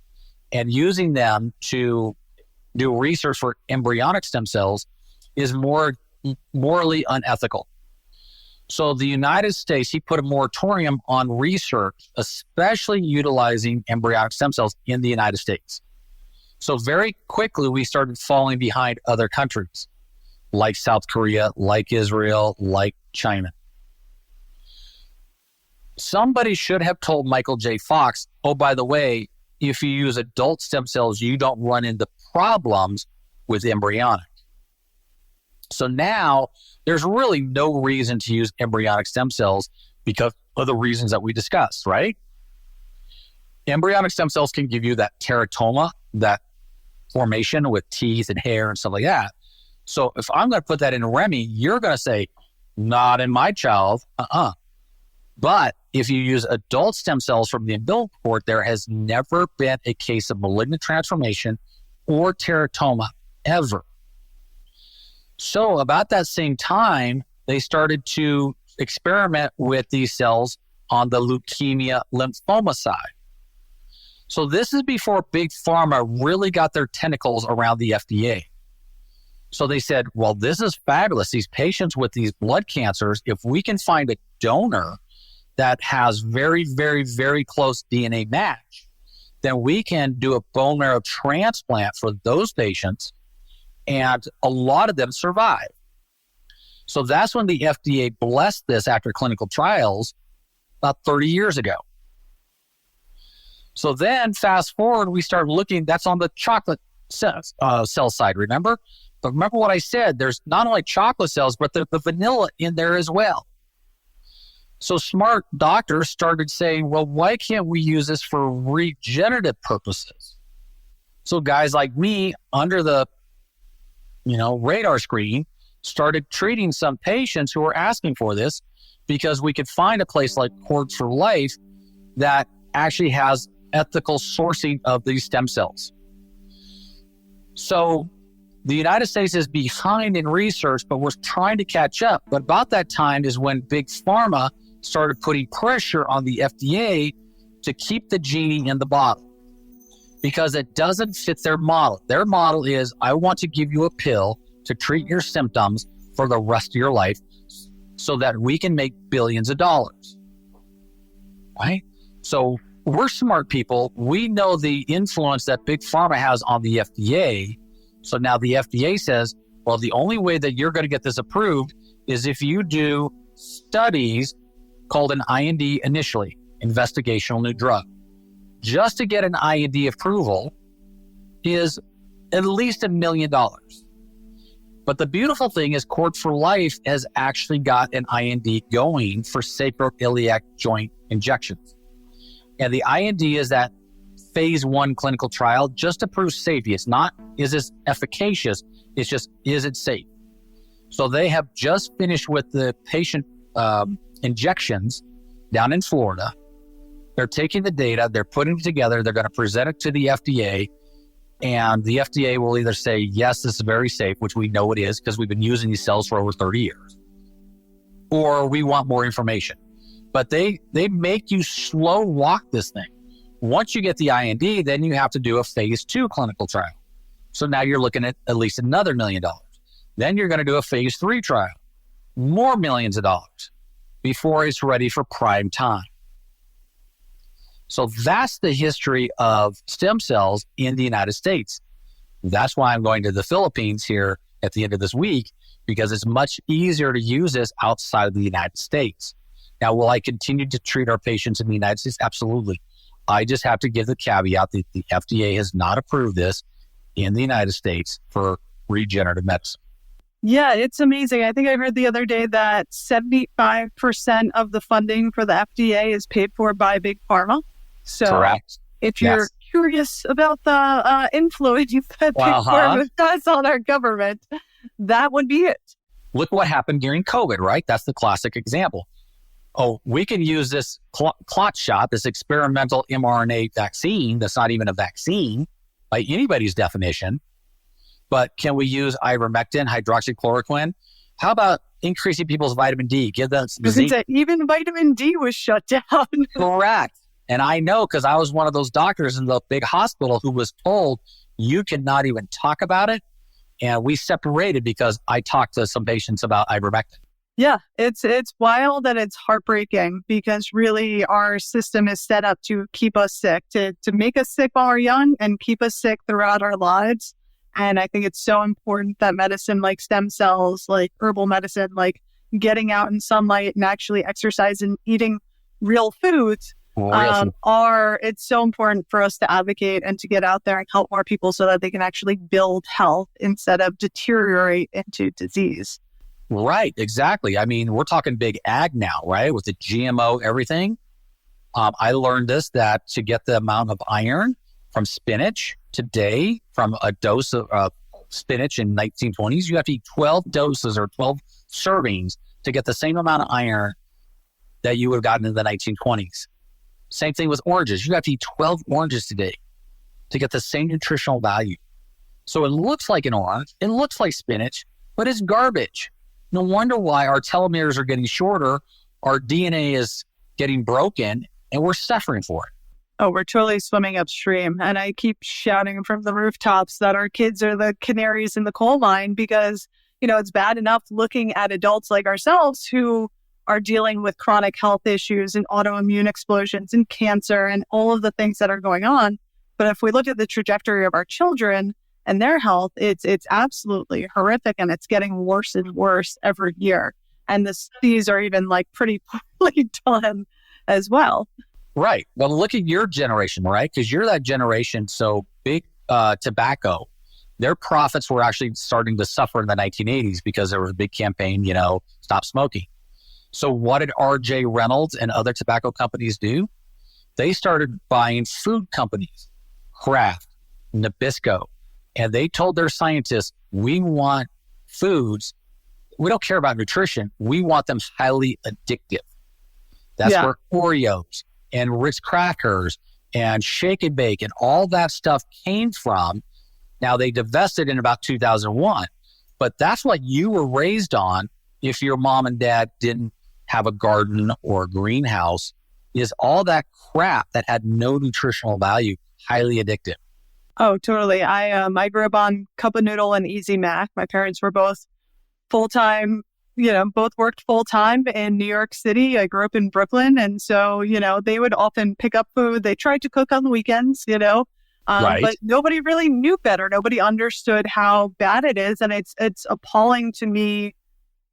and using them to do research for embryonic stem cells is more morally unethical. So the United States, he put a moratorium on research, especially utilizing embryonic stem cells in the United States. So very quickly, we started falling behind other countries like South Korea, like Israel, like China. Somebody should have told Michael J. Fox, oh, by the way, if you use adult stem cells, you don't run into problems with embryonic. So now there's really no reason to use embryonic stem cells because of the reasons that we discussed, right? Embryonic stem cells can give you that teratoma, that formation with teeth and hair and stuff like that. So if I'm going to put that in Remy, you're going to say, Not in my child. But if you use adult stem cells from the umbilical cord, there has never been a case of malignant transformation or teratoma ever. So about that same time, they started to experiment with these cells on the leukemia lymphoma side. So this is before Big Pharma really got their tentacles around the FDA. So they said, well, this is fabulous. These patients with these blood cancers, if we can find a donor that has very, very, very close DNA match, then we can do a bone marrow transplant for those patients, and a lot of them survive. So that's when the FDA blessed this after clinical trials about 30 years ago. So then fast forward, we start looking, that's on the chocolate cell side, remember? But remember what I said, there's not only chocolate cells, but the vanilla in there as well. So smart doctors started saying, well, why can't we use this for regenerative purposes? So guys like me, under the radar screen, started treating some patients who were asking for this, because we could find a place like Cords for Life that actually has ethical sourcing of these stem cells. So the United States is behind in research, but we're trying to catch up. But about that time is when Big Pharma started putting pressure on the FDA to keep the genie in the bottle, because it doesn't fit their model. Their model is, I want to give you a pill to treat your symptoms for the rest of your life so that we can make billions of dollars, right? So we're smart people. We know the influence that Big Pharma has on the FDA. So now the FDA says, well, the only way that you're going to get this approved is if you do studies called an IND initially, investigational new drug. Just to get an IND approval is at least $1 million. But the beautiful thing is Cords for Life has actually got an IND going for sacroiliac joint injections. And the IND is that phase 1 clinical trial just to prove safety. It's not, is this efficacious? It's just, is it safe? So they have just finished with the patient injections down in Florida. They're taking the data, they're putting it together, they're going to present it to the FDA, and the FDA will either say, yes, this is very safe, which we know it is because we've been using these cells for over 30 years, or we want more information. But they make you slow walk this thing. Once you get the IND, then you have to do a phase 2 clinical trial. So now you're looking at least another $1 million. Then you're going to do a phase 3 trial, more millions of dollars before it's ready for prime time. So that's the history of stem cells in the United States. That's why I'm going to the Philippines here at the end of this week, because it's much easier to use this outside of the United States. Now, will I continue to treat our patients in the United States? Absolutely. I just have to give the caveat that the FDA has not approved this in the United States for regenerative medicine. Yeah, it's amazing. I think I heard the other day that 75% of the funding for the FDA is paid for by Big Pharma. So correct. If you're curious about the influence that Big Pharma has on our government, that would be it. Look what happened during COVID, right? That's the classic example. Oh, we can use this clot shot, this experimental mRNA vaccine that's not even a vaccine by anybody's definition. But can we use ivermectin, hydroxychloroquine? How about increasing people's vitamin D? Give them zinc. Even vitamin D was shut down. Correct. And I know because I was one of those doctors in the big hospital who was told you cannot even talk about it. And we separated because I talked to some patients about ivermectin. Yeah, it's wild and it's heartbreaking because really our system is set up to keep us sick, to make us sick while we're young and keep us sick throughout our lives. And I think it's so important that medicine like stem cells, like herbal medicine, like getting out in sunlight and actually exercise and eating real foods it's so important for us to advocate and to get out there and help more people so that they can actually build health instead of deteriorate into disease. Right, exactly. I mean, we're talking big ag now, right? With the GMO, everything. I learned this, that to get the amount of iron from spinach today, from a dose of spinach in 1920s, you have to eat 12 doses or 12 servings to get the same amount of iron that you would have gotten in the 1920s. Same thing with oranges. You have to eat 12 oranges today to get the same nutritional value. So it looks like an orange, it looks like spinach, but it's garbage. No wonder why our telomeres are getting shorter, our DNA is getting broken, and we're suffering for it. Oh, we're totally swimming upstream. And I keep shouting from the rooftops that our kids are the canaries in the coal mine because, it's bad enough looking at adults like ourselves who are dealing with chronic health issues and autoimmune explosions and cancer and all of the things that are going on. But if we look at the trajectory of our children and their health, it's absolutely horrific, and it's getting worse and worse every year. And the studies are even pretty poorly done as well. Right. Well, look at your generation, right? Because you're that generation. So big tobacco, their profits were actually starting to suffer in the 1980s because there was a big campaign, stop smoking. So what did R.J. Reynolds and other tobacco companies do? They started buying food companies, Kraft, Nabisco, and they told their scientists, we want foods, we don't care about nutrition, we want them highly addictive. That's where Oreos and Ritz crackers and Shake and Bake and all that stuff came from. Now they divested in about 2001, but that's what you were raised on if your mom and dad didn't have a garden or a greenhouse, is all that crap that had no nutritional value, highly addictive. Oh, totally. I grew up on Cup of Noodle and Easy Mac. My parents were both full-time, both worked full-time in New York City. I grew up in Brooklyn. And so, they would often pick up food. They tried to cook on the weekends, Right. But nobody really knew better. Nobody understood how bad it is. And it's appalling to me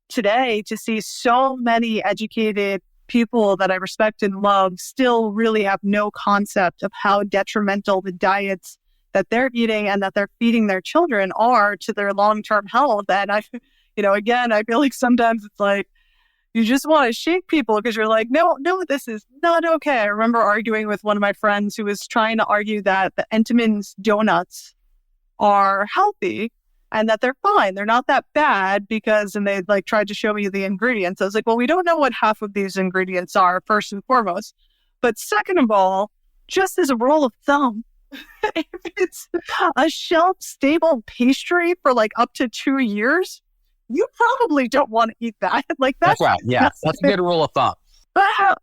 today to see so many educated people that I respect and love still really have no concept of how detrimental the diets that they're eating and that they're feeding their children are to their long-term health. And again, I feel like sometimes it's like, you just want to shake people because you're like, no, this is not okay. I remember arguing with one of my friends who was trying to argue that the Entenmann's donuts are healthy and that they're fine. They're not that bad and they tried to show me the ingredients. I was like, well, we don't know what half of these ingredients are, first and foremost. But second of all, just as a rule of thumb, if it's a shelf-stable pastry for up to 2 years, you probably don't want to eat that. That's right. Yeah, that's a good rule of thumb.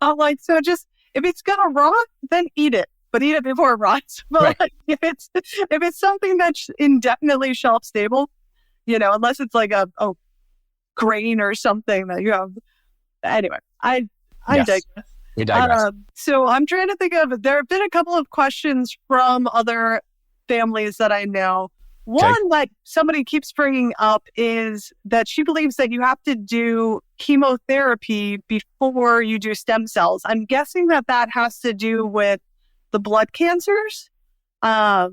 I'm like, so just if it's gonna rot, then eat it, but eat it before it rots. But Right. if it's something that's indefinitely shelf-stable, unless it's like a grain or something that you have. Anyway, I digress. We digress. So I'm trying to think of, there have been a couple of questions from other families that I know. One that somebody keeps bringing up is that she believes that you have to do chemotherapy before you do stem cells. I'm guessing that has to do with the blood cancers. I've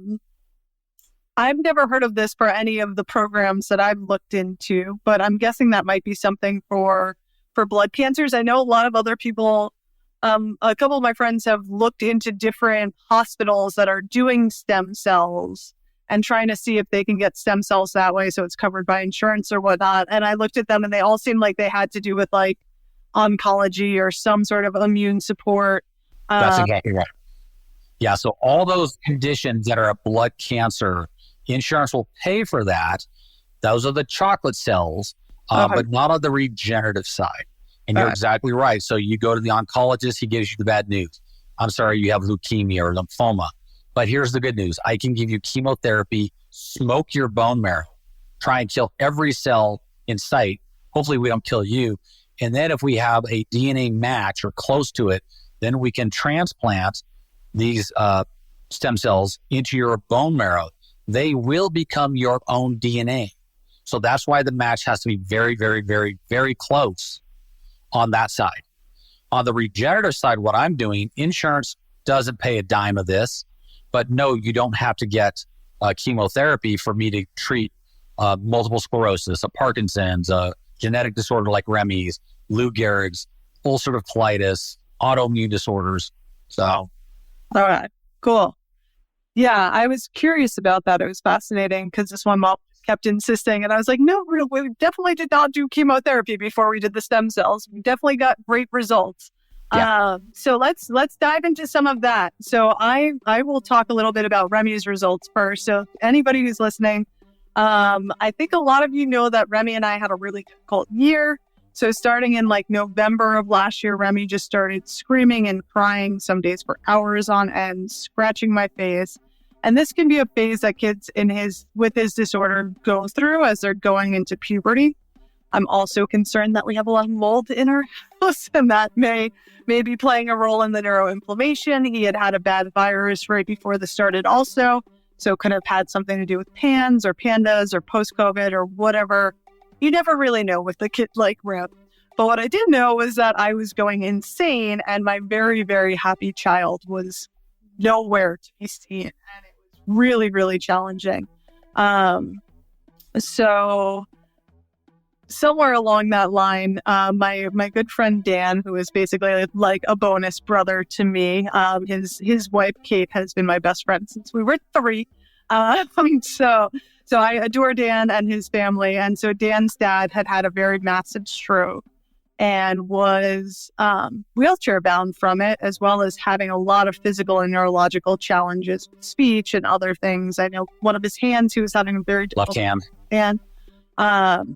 never heard of this for any of the programs that I've looked into, but I'm guessing that might be something for blood cancers. I know a lot of other people, a couple of my friends have looked into different hospitals that are doing stem cells and trying to see if they can get stem cells that way so it's covered by insurance or whatnot. And I looked at them and they all seemed like they had to do with oncology or some sort of immune support. That's exactly right. Yeah, so all those conditions that are a blood cancer, insurance will pay for that. Those are the chocolate cells, but not on the regenerative side. And you're exactly right. So you go to the oncologist, he gives you the bad news. I'm sorry, you have leukemia or lymphoma. But here's the good news. I can give you chemotherapy, smoke your bone marrow, try and kill every cell in sight. Hopefully we don't kill you. And then if we have a DNA match or close to it, then we can transplant these stem cells into your bone marrow. They will become your own DNA. So that's why the match has to be very, very, very, very close on that side. On the regenerative side, what I'm doing, insurance doesn't pay a dime of this. But no, you don't have to get chemotherapy for me to treat multiple sclerosis, a Parkinson's, a genetic disorder like Remy's, Lou Gehrig's, ulcerative colitis, autoimmune disorders. So, all right, cool. Yeah, I was curious about that. It was fascinating because this one mom was kept insisting. And I was like, no, we definitely did not do chemotherapy before we did the stem cells. We definitely got great results. Yeah. So let's dive into some of that. So I will talk a little bit about Remy's results first. So anybody who's listening, I think a lot of you know that Remy and I had a really difficult year. So starting in like November of last year, Remy just started screaming and crying some days for hours on end, scratching my face. And this can be a phase that kids with his disorder go through as they're going into puberty. I'm also concerned that we have a lot of mold in our house, and that may be playing a role in the neuroinflammation. He had a bad virus right before this started also. So could have had something to do with PANS or PANDAS or post-COVID or whatever. You never really know with the kid like Rem. But what I did know was that I was going insane, and my very, very happy child was nowhere to be seen. And it was really, really challenging. So somewhere along that line, my good friend Dan, who is basically like a bonus brother to me, his wife Kate has been my best friend since we were 3. So I adore Dan and his family. And so Dan's dad had a very massive stroke and was wheelchair bound from it, as well as having a lot of physical and neurological challenges with speech and other things. I know one of his hands, he was having a very difficult hand.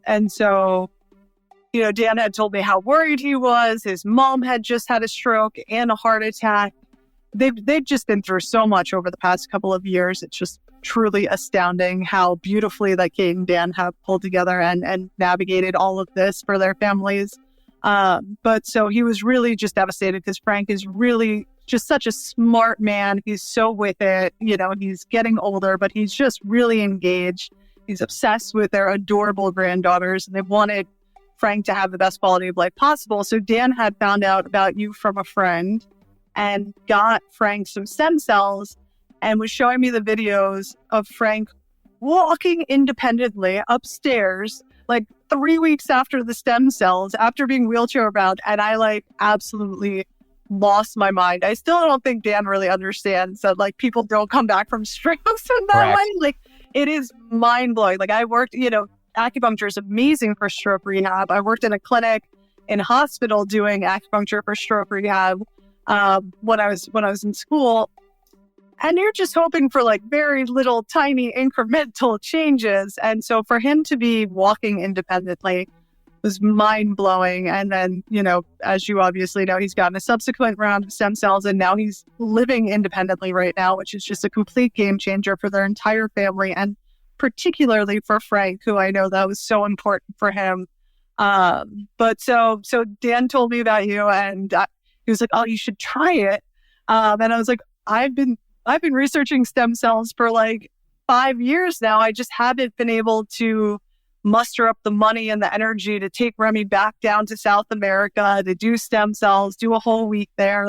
And so, Dan had told me how worried he was. His mom had just had a stroke and a heart attack. They've just been through so much over the past couple of years. It's just truly astounding how beautifully that Kate and Dan have pulled together and navigated all of this for their families. But so he was really just devastated because Frank is really just such a smart man. He's so with it. He's getting older, but he's just really engaged. He's obsessed with their adorable granddaughters, and they wanted Frank to have the best quality of life possible. So Dan had found out about you from a friend and got Frank some stem cells and was showing me the videos of Frank walking independently upstairs, like 3 weeks after the stem cells, after being wheelchair bound. And I absolutely lost my mind. I still don't think Dan really understands that people don't come back from strokes in that way. It is mind-blowing. I worked, acupuncture is amazing for stroke rehab. I worked in a clinic in a hospital doing acupuncture for stroke rehab when I was in school. And you're just hoping for very little tiny incremental changes. And so for him to be walking independently was mind-blowing. And then, as you obviously know, he's gotten a subsequent round of stem cells, and now he's living independently right now, which is just a complete game changer for their entire family, and particularly for Frank, who I know that was so important for him. But so Dan told me about you, and he was like, "Oh, you should try it." And I was like, I've been researching stem cells for 5 years now. I just haven't been able to muster up the money and the energy to take Remy back down to South America to do stem cells, do a whole week there.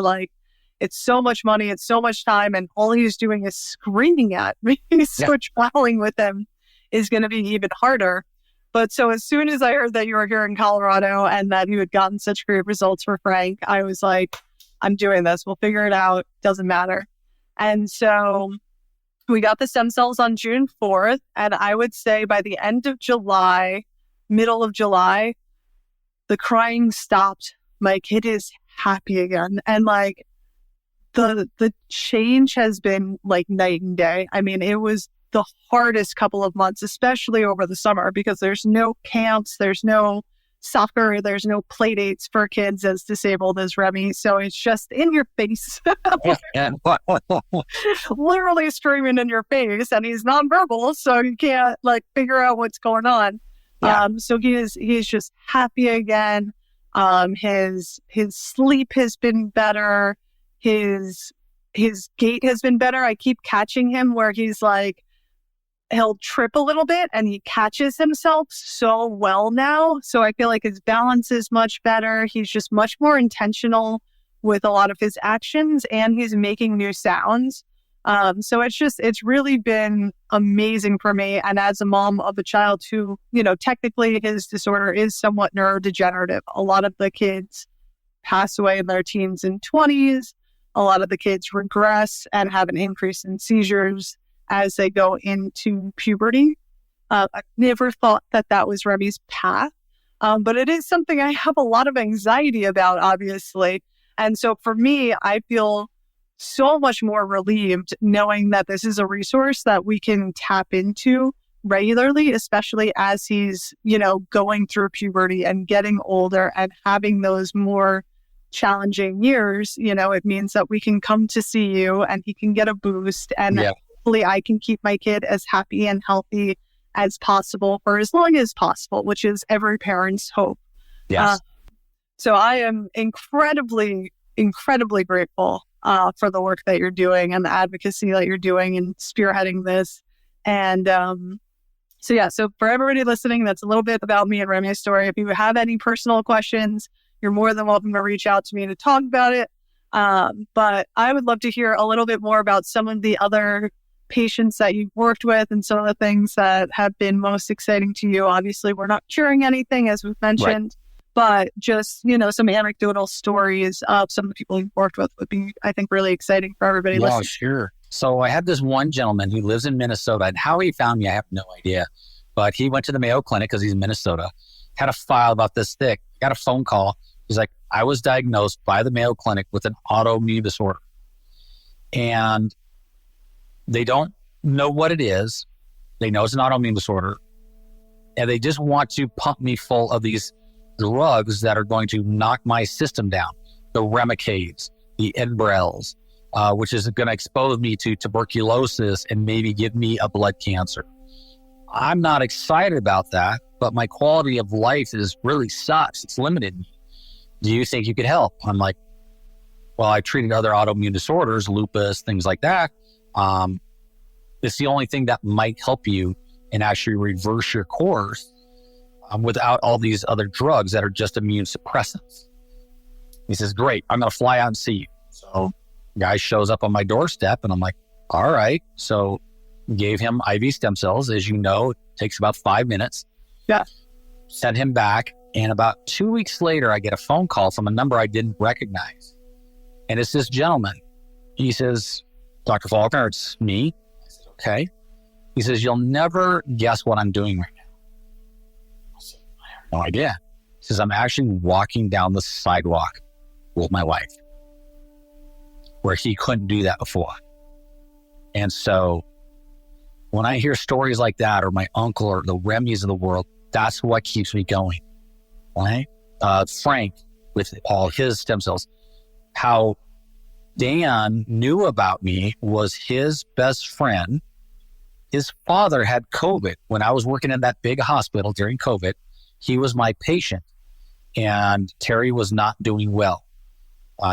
It's so much money, it's so much time, and all he's doing is screaming at me. So traveling with him is going to be even harder. But so as soon as I heard that you were here in Colorado and that you had gotten such great results for Frank, I was like, I'm doing this. We'll figure it out. Doesn't matter. And so we got the stem cells on June 4th. And I would say by the end of July, middle of July, the crying stopped. My kid is happy again. And the change has been night and day. I mean, it was the hardest couple of months, especially over the summer, because there's no camps, there's no soccer, there's no play dates for kids as disabled as Remy. So it's just in your face, literally screaming in your face, and he's nonverbal, so you can't figure out what's going on. Yeah. So he's just happy again. His sleep has been better. His gait has been better. I keep catching him where he's he'll trip a little bit and he catches himself so well now. So I feel like his balance is much better. He's just much more intentional with a lot of his actions, and he's making new sounds. So it's really been amazing for me. And as a mom of a child who, technically his disorder is somewhat neurodegenerative. A lot of the kids pass away in their teens and 20s. A lot of the kids regress and have an increase in seizures as they go into puberty. I never thought that that was Remy's path, but it is something I have a lot of anxiety about, obviously. And so for me, I feel so much more relieved knowing that this is a resource that we can tap into regularly, especially as he's, going through puberty and getting older and having those more challenging years. It means that we can come to see you and he can get a boost, and hopefully I can keep my kid as happy and healthy as possible for as long as possible, which is every parent's hope. Yes. So I am incredibly, incredibly grateful for the work that you're doing and the advocacy that you're doing and spearheading this. And so for everybody listening, that's a little bit about me and Remy's story. If you have any personal questions, you're more than welcome to reach out to me to talk about it. But I would love to hear a little bit more about some of the other patients that you've worked with and some of the things that have been most exciting to you. Obviously, we're not curing anything, as we've mentioned, but just, some anecdotal stories of some of the people you've worked with would be, I think, really exciting for everybody listening. Sure. So I had this one gentleman who lives in Minnesota, and how he found me, I have no idea. But he went to the Mayo Clinic because he's in Minnesota, had a file about this thick, got a phone call. He's like, I was diagnosed by the Mayo Clinic with an autoimmune disorder. And they don't know what it is. They know it's an autoimmune disorder. And they just want to pump me full of these drugs that are going to knock my system down. The Remicades, the Enbrels, which is going to expose me to tuberculosis and maybe give me a blood cancer. I'm not excited about that, but my quality of life really sucks. It's limited me. Do you think you could help? I'm like, well, I treated other autoimmune disorders, lupus, things like that. It's the only thing that might help you and actually reverse your course without all these other drugs that are just immune suppressants. He says, great, I'm going to fly out and see you. So guy shows up on my doorstep and I'm like, all right. So gave him IV stem cells. As you know, it takes about 5 minutes. Yeah. Sent him back. And about 2 weeks later, I get a phone call from a number I didn't recognize. And it's this gentleman. He says, Dr. Faulkner, it's me. I said, okay. He says, you'll never guess what I'm doing right now. I said, I have no idea. He says, I'm actually walking down the sidewalk with my wife, where he couldn't do that before. And so when I hear stories like that, or my uncle or the Remys of the world, that's what keeps me going. Right? Frank, with all his stem cells, how Dan knew about me was his best friend. His father had COVID when I was working in that big hospital during COVID. He was my patient, and Terry was not doing well.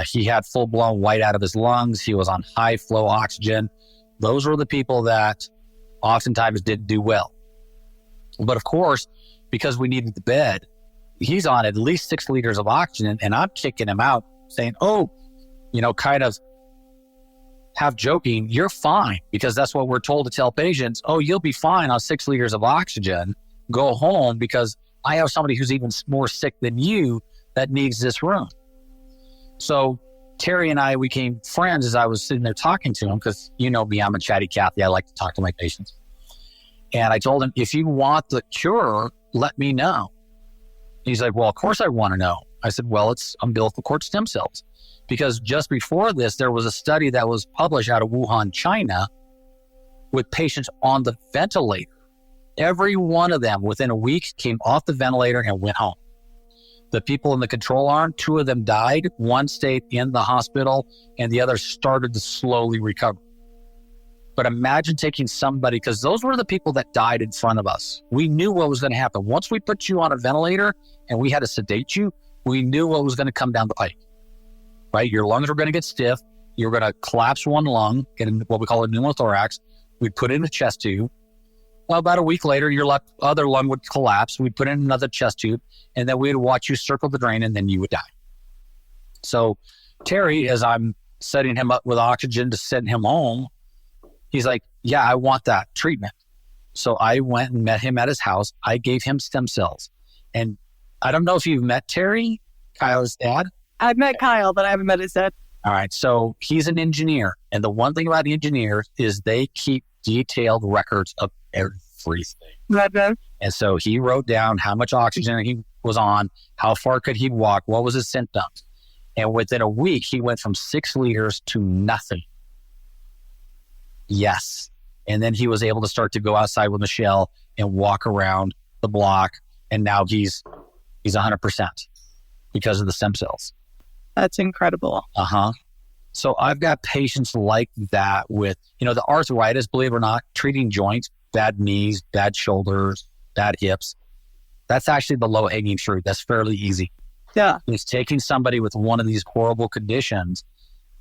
He had full-blown white out of his lungs. He was on high-flow oxygen. Those were the people that oftentimes didn't do well. But of course, because we needed the bed, he's on at least 6 liters of oxygen, and I'm kicking him out saying, kind of half joking, you're fine, because that's what we're told to tell patients. Oh, you'll be fine on 6 liters of oxygen. Go home, because I have somebody who's even more sick than you that needs this room. So Terry and I became friends as I was sitting there talking to him, because you know me, I'm a chatty Cathy. I like to talk to my patients. And I told him, if you want the cure, let me know. He's like, well, of course I want to know. I said, well, it's umbilical cord stem cells. Because just before this, there was a study that was published out of Wuhan, China, with patients on the ventilator. Every one of them within a week came off the ventilator and went home. The people in the control arm, 2 of them died. 1 stayed in the hospital and the other started to slowly recover. But imagine taking somebody, because those were the people that died in front of us. We knew what was going to happen. Once we put you on a ventilator and we had to sedate you, we knew what was going to come down the pike, right? Your lungs were going to get stiff. You're going to collapse one lung, get what we call a pneumothorax. We'd put in a chest tube. Well, about a week later, your other lung would collapse. We'd put in another chest tube, and then we'd watch you circle the drain, and then you would die. So Terry, as I'm setting him up with oxygen to send him home, he's like, yeah, I want that treatment. So I went and met him at his house. I gave him stem cells. And I don't know if you've met Terry, Kyle's dad. I've met Kyle, but I haven't met his dad. All right. So he's an engineer. And the one thing about engineers is they keep detailed records of everything. everything. Okay. And so he wrote down how much oxygen he was on, how far could he walk, what was his symptoms. And within a week, he went from 6 liters to nothing. Yes. And then he was able to start to go outside with Michelle and walk around the block. And now he's 100% because of the stem cells. That's incredible. So I've got patients like that with, the arthritis, believe it or not, treating joints, bad knees, bad shoulders, bad hips. That's actually the low hanging fruit. That's fairly easy. Yeah. It's taking somebody with one of these horrible conditions,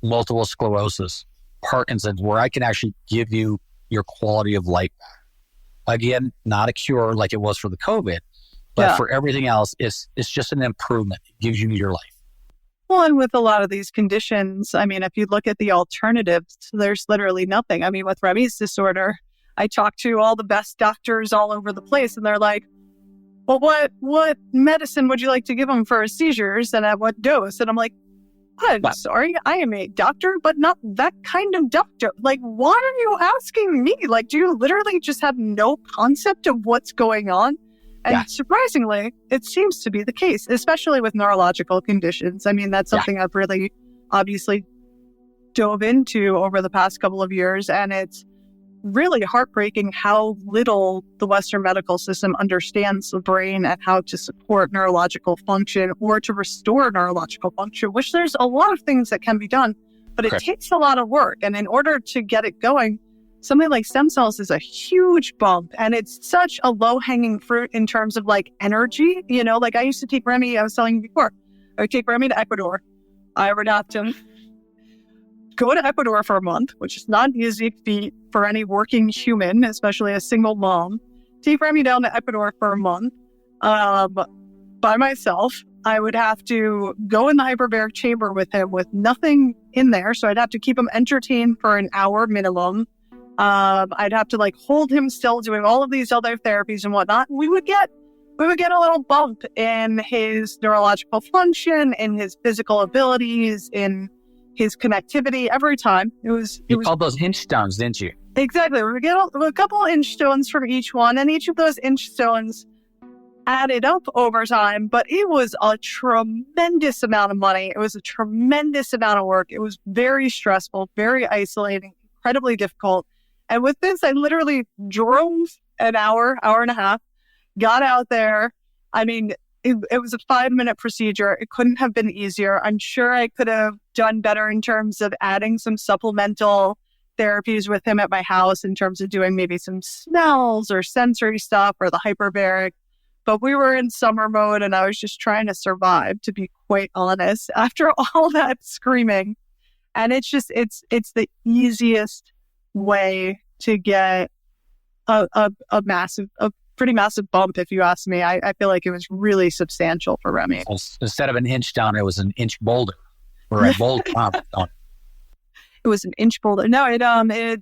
multiple sclerosis, Parkinson's, where I can actually give you your quality of life back. Again, not a cure like it was for the COVID, but for everything else, it's just an improvement. It gives you your life. Well, and with a lot of these conditions, I mean, if you look at the alternatives, there's literally nothing. I mean, with Remy's disorder, I talk to all the best doctors all over the place, and they're like, well, what medicine would you like to give him for his seizures and at what dose? And I'm like, I'm sorry, I am a doctor, but not that kind of doctor. Like, why are you asking me? Like, do you literally just have no concept of what's going on? And surprisingly, it seems to be the case, especially with neurological conditions. I mean, that's something I've really obviously dove into over the past couple of years. And it's really heartbreaking how little the Western medical system understands the brain and how to support neurological function or to restore neurological function, which there's a lot of things that can be done, but it takes a lot of work. And in order to get it going, something like stem cells is a huge bump, and it's such a low-hanging fruit in terms of like energy. Like I used to take Remy, I was telling you before, I would take Remy to Ecuador. I would have to go to Ecuador for a month, which is not an easy feat for any working human, especially a single mom. Take Remy down to Ecuador for a month by myself. I would have to go in the hyperbaric chamber with him with nothing in there. So I'd have to keep him entertained for an hour minimum. I'd have to like hold him still doing all of these other therapies and whatnot. We would get a little bump in his neurological function, in his physical abilities, in his connectivity every time. You called those inch stones, didn't you? Exactly. We would get a couple inch stones from each one, and each of those inch stones added up over time, but it was a tremendous amount of money. It was a tremendous amount of work. It was very stressful, very isolating, incredibly difficult. And with this, I literally drove an hour and a half, got out there. I mean, it was a 5-minute procedure. It couldn't have been easier. I'm sure I could have done better in terms of adding some supplemental therapies with him at my house in terms of doing maybe some smells or sensory stuff or the hyperbaric. But we were in summer mode and I was just trying to survive, to be quite honest, after all that screaming. And it's the easiest way to get a pretty massive bump, if you ask me. I feel like it was really substantial for Remy. Instead of an inch down, it was an inch boulder or a boulder. It was an inch boulder. No,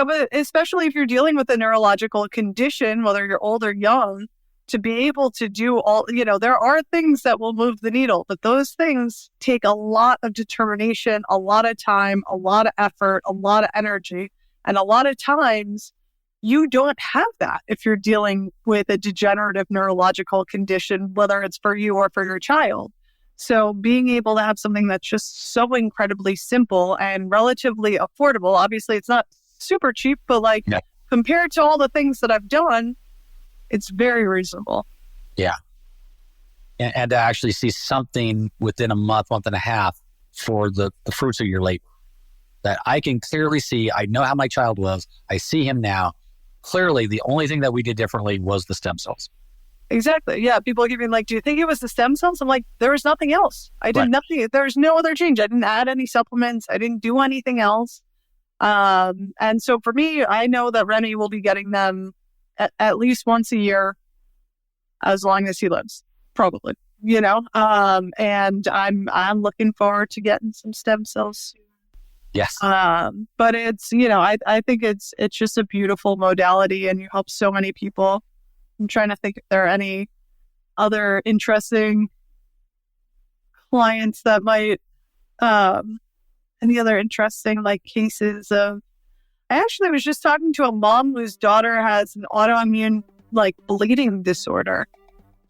but especially if you're dealing with a neurological condition, whether you're old or young, to be able to do all, there are things that will move the needle, but those things take a lot of determination, a lot of time, a lot of effort, a lot of energy. And a lot of times you don't have that if you're dealing with a degenerative neurological condition, whether it's for you or for your child. So being able to have something that's just so incredibly simple and relatively affordable, obviously it's not super cheap, but compared to all the things that I've done, it's very reasonable. Yeah. And to actually see something within a month and a half for the fruits of your labor that I can clearly see. I know how my child was. I see him now. Clearly, the only thing that we did differently was the stem cells. Exactly. Yeah. People give me like, do you think it was the stem cells? I'm like, there was nothing else. I did nothing. There's no other change. I didn't add any supplements. I didn't do anything else. And so for me, I know that Remy will be getting them at least once a year as long as he lives, probably, and I'm looking forward to getting some stem cells soon. Yes. But it's, I think it's just a beautiful modality and you help so many people. I'm trying to think if there are any other interesting clients that might, any other interesting like cases of I actually was just talking to a mom whose daughter has an autoimmune bleeding disorder.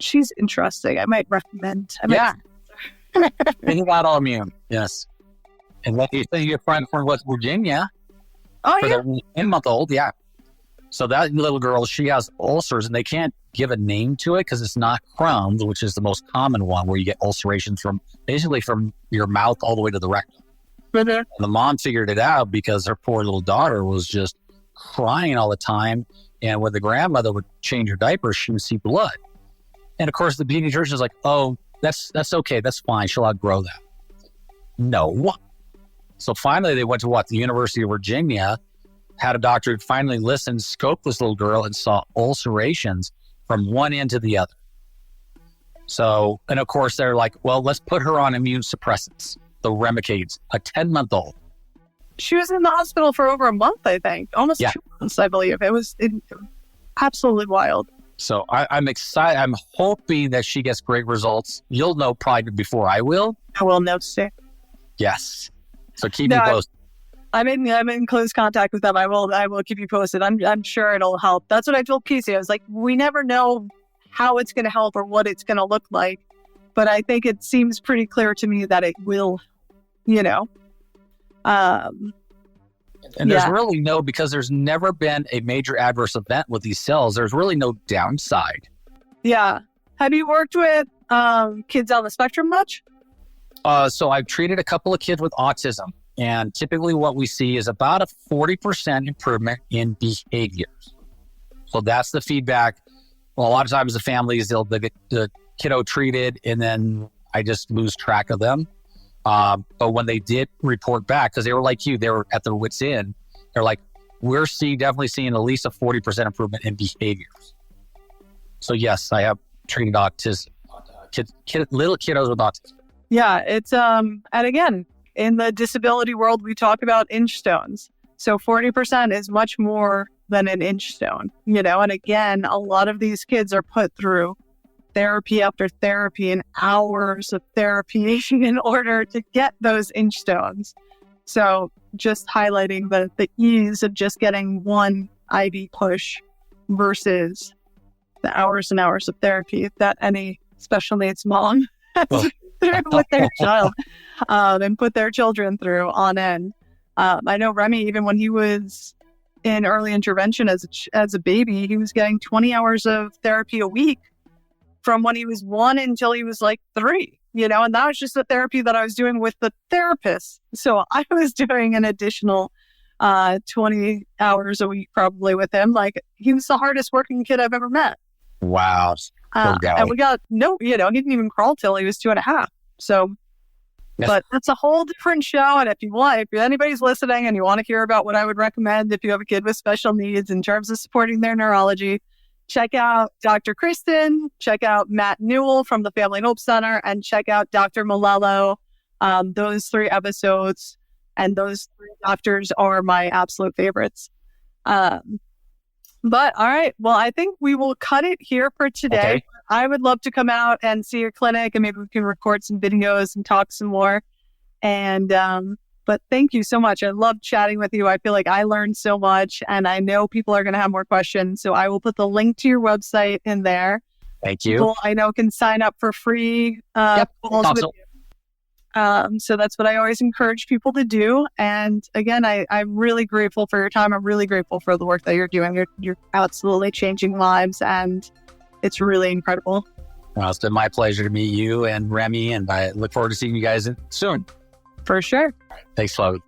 She's interesting. I might recommend. Yeah. Think about autoimmune. Yes. And what you think your friend from West Virginia? Oh, for yeah. the 10-month-old, yeah. So that little girl, she has ulcers, and they can't give a name to it because it's not Crohn's, which is the most common one, where you get ulcerations from your mouth all the way to the rectum. Mm-hmm. And the mom figured it out because her poor little daughter was just crying all the time. And when the grandmother would change her diaper, she would see blood. And of course, the pediatrician was like, "Oh, that's okay. That's fine. She'll outgrow that." No. So finally, they went to the University of Virginia, had a doctor who finally listened, scoped this little girl, and saw ulcerations from one end to the other. So, and of course, they're like, "Well, let's put her on immune suppressants, the Remicades," a 10-month-old. She was in the hospital for over a month, I think. Almost 2 months, I believe. It was absolutely wild. So I'm excited. I'm hoping that she gets great results. You'll know probably before I will. I will know today. Yes. So keep me posted. I'm in close contact with them. I will keep you posted. I'm sure it'll help. That's what I told Casey. I was like, we never know how it's going to help or what it's going to look like, but I think it seems pretty clear to me that it will. And there's really because there's never been a major adverse event with these cells. There's really no downside. Yeah. Have you worked with kids on the spectrum much? So I've treated a couple of kids with autism, and typically what we see is about a 40% improvement in behaviors. So that's the feedback. Well, a lot of times the families, they'll get the kiddo treated, and then I just lose track of them. But when they did report back, because they were like you, they were at their wits' end. They're like, we're definitely seeing at least a 40% improvement in behaviors. So yes, I have treated autism, little kiddos with autism. Yeah, it's and again, in the disability world, we talk about inch stones. So 40% is much more than an inch stone, and again, a lot of these kids are put through therapy after therapy and hours of therapy in order to get those inch stones. So just highlighting the ease of just getting one IV push versus the hours and hours of therapy that any special needs mom has with their child and put their children through on end. I know Remy, even when he was in early intervention as a baby, he was getting 20 hours of therapy a week from when he was 1 until he was 3, and that was just the therapy that I was doing with the therapist. So I was doing an additional 20 hours a week probably with him. He was the hardest working kid I've ever met. Wow. And we got he didn't even crawl till he was 2.5. So, yes. But that's a whole different show. And if anybody's listening and you want to hear about what I would recommend if you have a kid with special needs in terms of supporting their neurology, check out Dr. Kristen, check out Matt Newell from the Family Hope Center, and check out Dr. Malello. Those 3 episodes and those 3 doctors are my absolute favorites. But all right, well, I think we will cut it here for today. Okay. I would love to come out and see your clinic, and maybe we can record some videos and talk some more. And but thank you so much. I love chatting with you. I feel like I learned so much, and I know people are going to have more questions. So I will put the link to your website in there. Thank you. People I know can sign up for free calls with you. So that's what I always encourage people to do. And again, I'm really grateful for your time. I'm really grateful for the work that you're doing. You're absolutely changing lives, and it's really incredible. Well, it's been my pleasure to meet you and Remy, and I look forward to seeing you guys soon. For sure. All right, thanks, Chloe.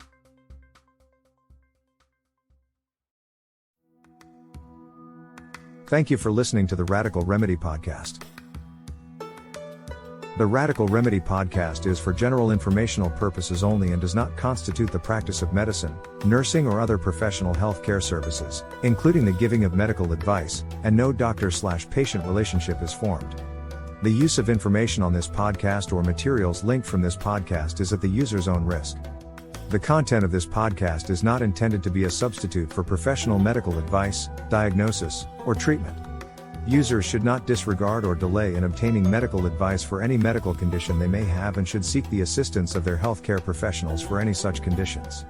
Thank you for listening to the Radical Remedy Podcast. The Radical Remedy Podcast is for general informational purposes only and does not constitute the practice of medicine, nursing, or other professional healthcare services, including the giving of medical advice, and no doctor/patient relationship is formed. The use of information on this podcast or materials linked from this podcast is at the user's own risk. The content of this podcast is not intended to be a substitute for professional medical advice, diagnosis, or treatment. Users should not disregard or delay in obtaining medical advice for any medical condition they may have and should seek the assistance of their healthcare professionals for any such conditions.